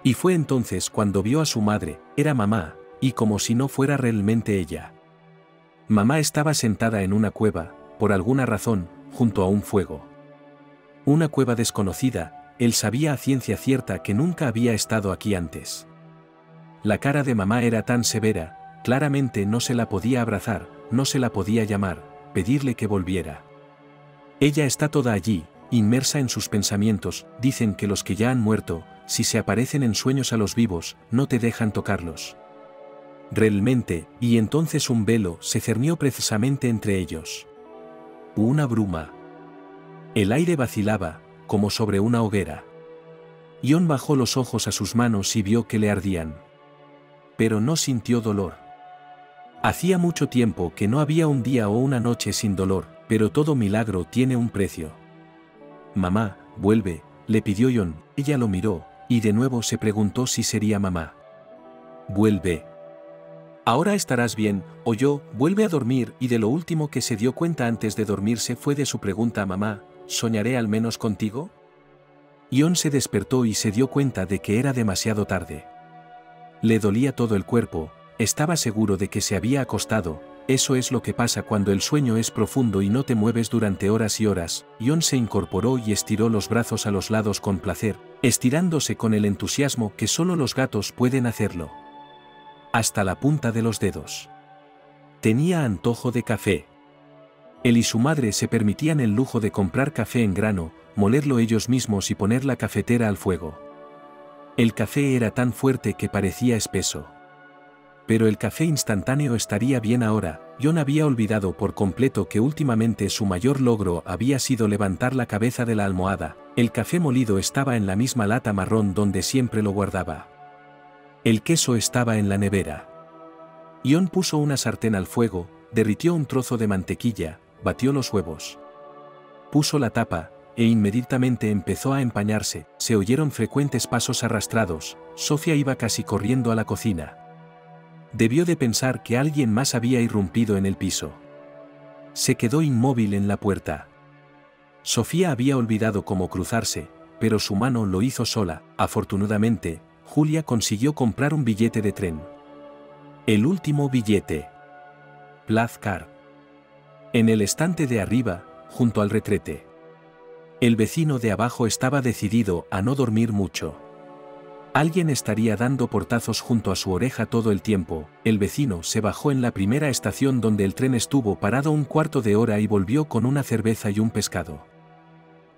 Y fue entonces cuando vio a su madre, era mamá, y como si no fuera realmente ella. Mamá estaba sentada en una cueva, por alguna razón, junto a un fuego. Una cueva desconocida, él sabía a ciencia cierta que nunca había estado aquí antes. La cara de mamá era tan severa, claramente no se la podía abrazar, no se la podía llamar, pedirle que volviera. Ella está toda allí, inmersa en sus pensamientos. Dicen que los que ya han muerto, si se aparecen en sueños a los vivos, no te dejan tocarlos. Realmente, y entonces un velo se cernió precisamente entre ellos. Una bruma. El aire vacilaba, como sobre una hoguera. John bajó los ojos a sus manos y vio que le ardían. Pero no sintió dolor. Hacía mucho tiempo que no había un día o una noche sin dolor, pero todo milagro tiene un precio. Mamá, vuelve, le pidió Jon. Ella lo miró, y de nuevo se preguntó si sería mamá. Vuelve. Ahora estarás bien, oyó, vuelve a dormir, y de lo último que se dio cuenta antes de dormirse fue de su pregunta a mamá, ¿soñaré al menos contigo? Jon se despertó y se dio cuenta de que era demasiado tarde. Le dolía todo el cuerpo, estaba seguro de que se había acostado. Eso es lo que pasa cuando el sueño es profundo y no te mueves durante horas y horas. Jon se incorporó y estiró los brazos a los lados con placer, estirándose con el entusiasmo que solo los gatos pueden hacerlo. Hasta la punta de los dedos. Tenía antojo de café. Él y su madre se permitían el lujo de comprar café en grano, molerlo ellos mismos y poner la cafetera al fuego. El café era tan fuerte que parecía espeso. Pero el café instantáneo estaría bien ahora. Jon había olvidado por completo que últimamente su mayor logro había sido levantar la cabeza de la almohada. El café molido estaba en la misma lata marrón donde siempre lo guardaba. El queso estaba en la nevera. Jon puso una sartén al fuego, derritió un trozo de mantequilla, batió los huevos. Puso la tapa, e inmediatamente empezó a empañarse. Se oyeron frecuentes pasos arrastrados. Sofía iba casi corriendo a la cocina. Debió de pensar que alguien más había irrumpido en el piso. Se quedó inmóvil en la puerta. Sofía había olvidado cómo cruzarse, pero su mano lo hizo sola. Afortunadamente, Julia consiguió comprar un billete de tren. El último billete. Plazcar. En el estante de arriba, junto al retrete. El vecino de abajo estaba decidido a no dormir mucho. Alguien estaría dando portazos junto a su oreja todo el tiempo. El vecino se bajó en la primera estación donde el tren estuvo parado un cuarto de hora y volvió con una cerveza y un pescado.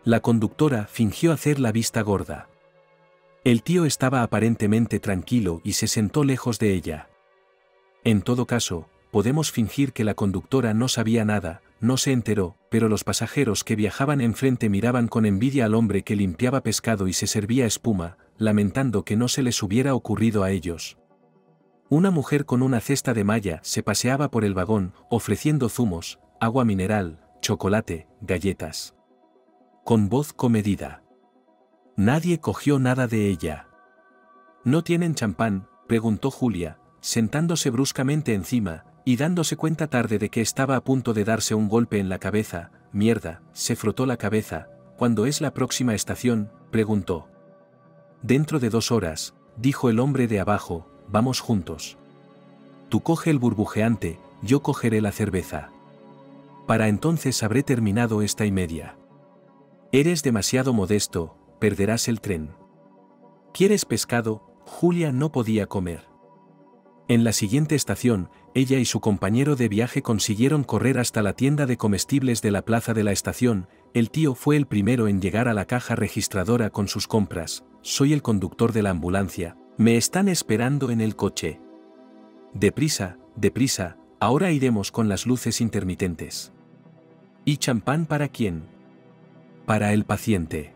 La conductora fingió hacer la vista gorda. El tío estaba aparentemente tranquilo y se sentó lejos de ella. En todo caso, podemos fingir que la conductora no sabía nada, no se enteró, pero los pasajeros que viajaban enfrente miraban con envidia al hombre que limpiaba pescado y se servía espuma, lamentando que no se les hubiera ocurrido a ellos. Una mujer con una cesta de malla se paseaba por el vagón, ofreciendo zumos, agua mineral, chocolate, galletas. Con voz comedida. Nadie cogió nada de ella. ¿No tienen champán?, preguntó Julia, sentándose bruscamente encima, y dándose cuenta tarde de que estaba a punto de darse un golpe en la cabeza. Mierda, se frotó la cabeza. ¿Cuándo es la próxima estación?, preguntó. Dentro de 2 horas, dijo el hombre de abajo, vamos juntos. Tú coge el burbujeante, yo cogeré la cerveza. Para entonces habré terminado esta y media. Eres demasiado modesto, perderás el tren. ¿Quieres pescado? Julia no podía comer. En la siguiente estación, ella y su compañero de viaje consiguieron correr hasta la tienda de comestibles de la plaza de la estación. El tío fue el primero en llegar a la caja registradora con sus compras. Soy el conductor de la ambulancia, me están esperando en el coche. Deprisa, deprisa, ahora iremos con las luces intermitentes. ¿Y champán para quién? Para el paciente.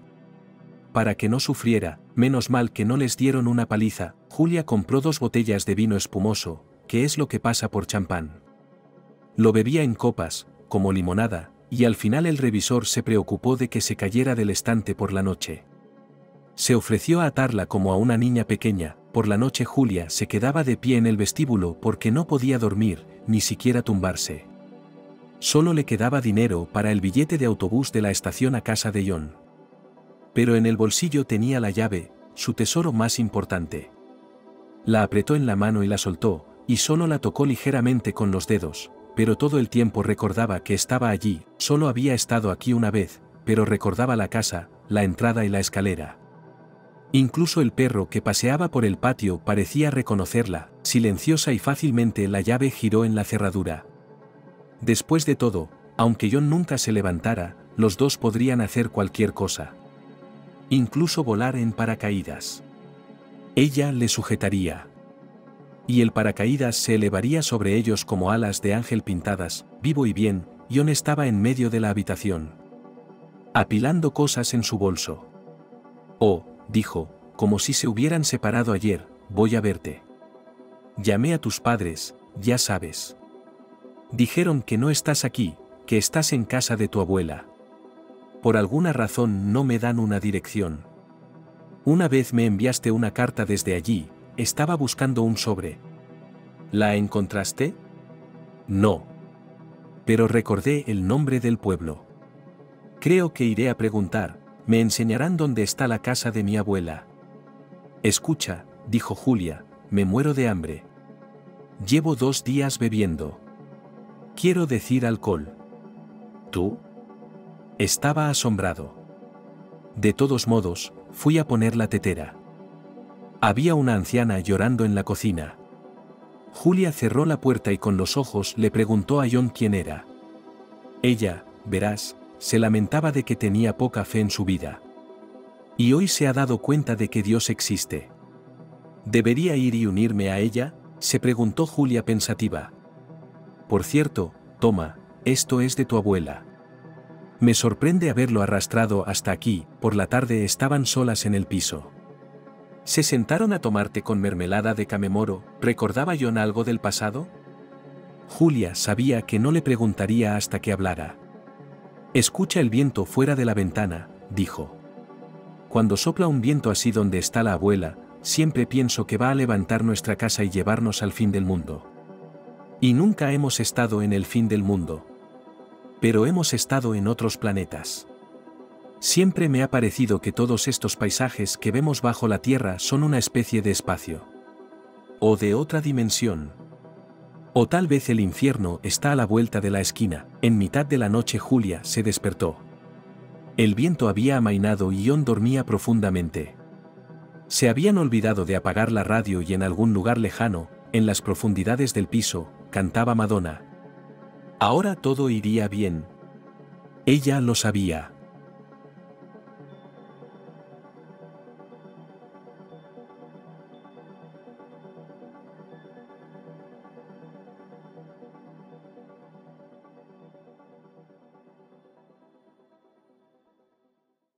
Para que no sufriera, menos mal que no les dieron una paliza. Julia compró 2 botellas de vino espumoso, que es lo que pasa por champán. Lo bebía en copas, como limonada, y al final el revisor se preocupó de que se cayera del estante por la noche. Se ofreció a atarla como a una niña pequeña. Por la noche Julia se quedaba de pie en el vestíbulo porque no podía dormir, ni siquiera tumbarse. Solo le quedaba dinero para el billete de autobús de la estación a casa de Jon. Pero en el bolsillo tenía la llave, su tesoro más importante. La apretó en la mano y la soltó, y solo la tocó ligeramente con los dedos, pero todo el tiempo recordaba que estaba allí. Solo había estado aquí una vez, pero recordaba la casa, la entrada y la escalera. Incluso el perro que paseaba por el patio parecía reconocerla. Silenciosa y fácilmente la llave giró en la cerradura. Después de todo, aunque Jon nunca se levantara, los dos podrían hacer cualquier cosa. Incluso volar en paracaídas. Ella le sujetaría. Y el paracaídas se elevaría sobre ellos como alas de ángel pintadas. Vivo y bien, Jon estaba en medio de la habitación, apilando cosas en su bolso. Oh, dijo, como si se hubieran separado ayer, voy a verte. Llamé a tus padres, ya sabes. Dijeron que no estás aquí, que estás en casa de tu abuela. Por alguna razón no me dan una dirección. Una vez me enviaste una carta desde allí, estaba buscando un sobre. ¿La encontraste? No. Pero recordé el nombre del pueblo. Creo que iré a preguntar, me enseñarán dónde está la casa de mi abuela. Escucha, dijo Julia, me muero de hambre. Llevo 2 días bebiendo. Quiero decir alcohol. ¿Tú? Estaba asombrado. De todos modos, fui a poner la tetera. Había una anciana llorando en la cocina. Julia cerró la puerta y con los ojos le preguntó a John quién era. Ella, verás, se lamentaba de que tenía poca fe en su vida. Y hoy se ha dado cuenta de que Dios existe. ¿Debería ir y unirme a ella?, se preguntó Julia pensativa. Por cierto, toma, esto es de tu abuela. Me sorprende haberlo arrastrado hasta aquí. Por la tarde estaban solas en el piso. ¿Se sentaron a tomar té con mermelada de camemoro? ¿Recordaba John algo del pasado? Julia sabía que no le preguntaría hasta que hablara. Escucha el viento fuera de la ventana, dijo. Cuando sopla un viento así donde está la abuela, siempre pienso que va a levantar nuestra casa y llevarnos al fin del mundo. Y nunca hemos estado en el fin del mundo. Pero hemos estado en otros planetas. Siempre me ha parecido que todos estos paisajes que vemos bajo la Tierra son una especie de espacio. O de otra dimensión. O tal vez el infierno está a la vuelta de la esquina. En mitad de la noche Julia se despertó. El viento había amainado y John dormía profundamente. Se habían olvidado de apagar la radio y en algún lugar lejano, en las profundidades del piso, cantaba Madonna. Ahora todo iría bien. Ella lo sabía.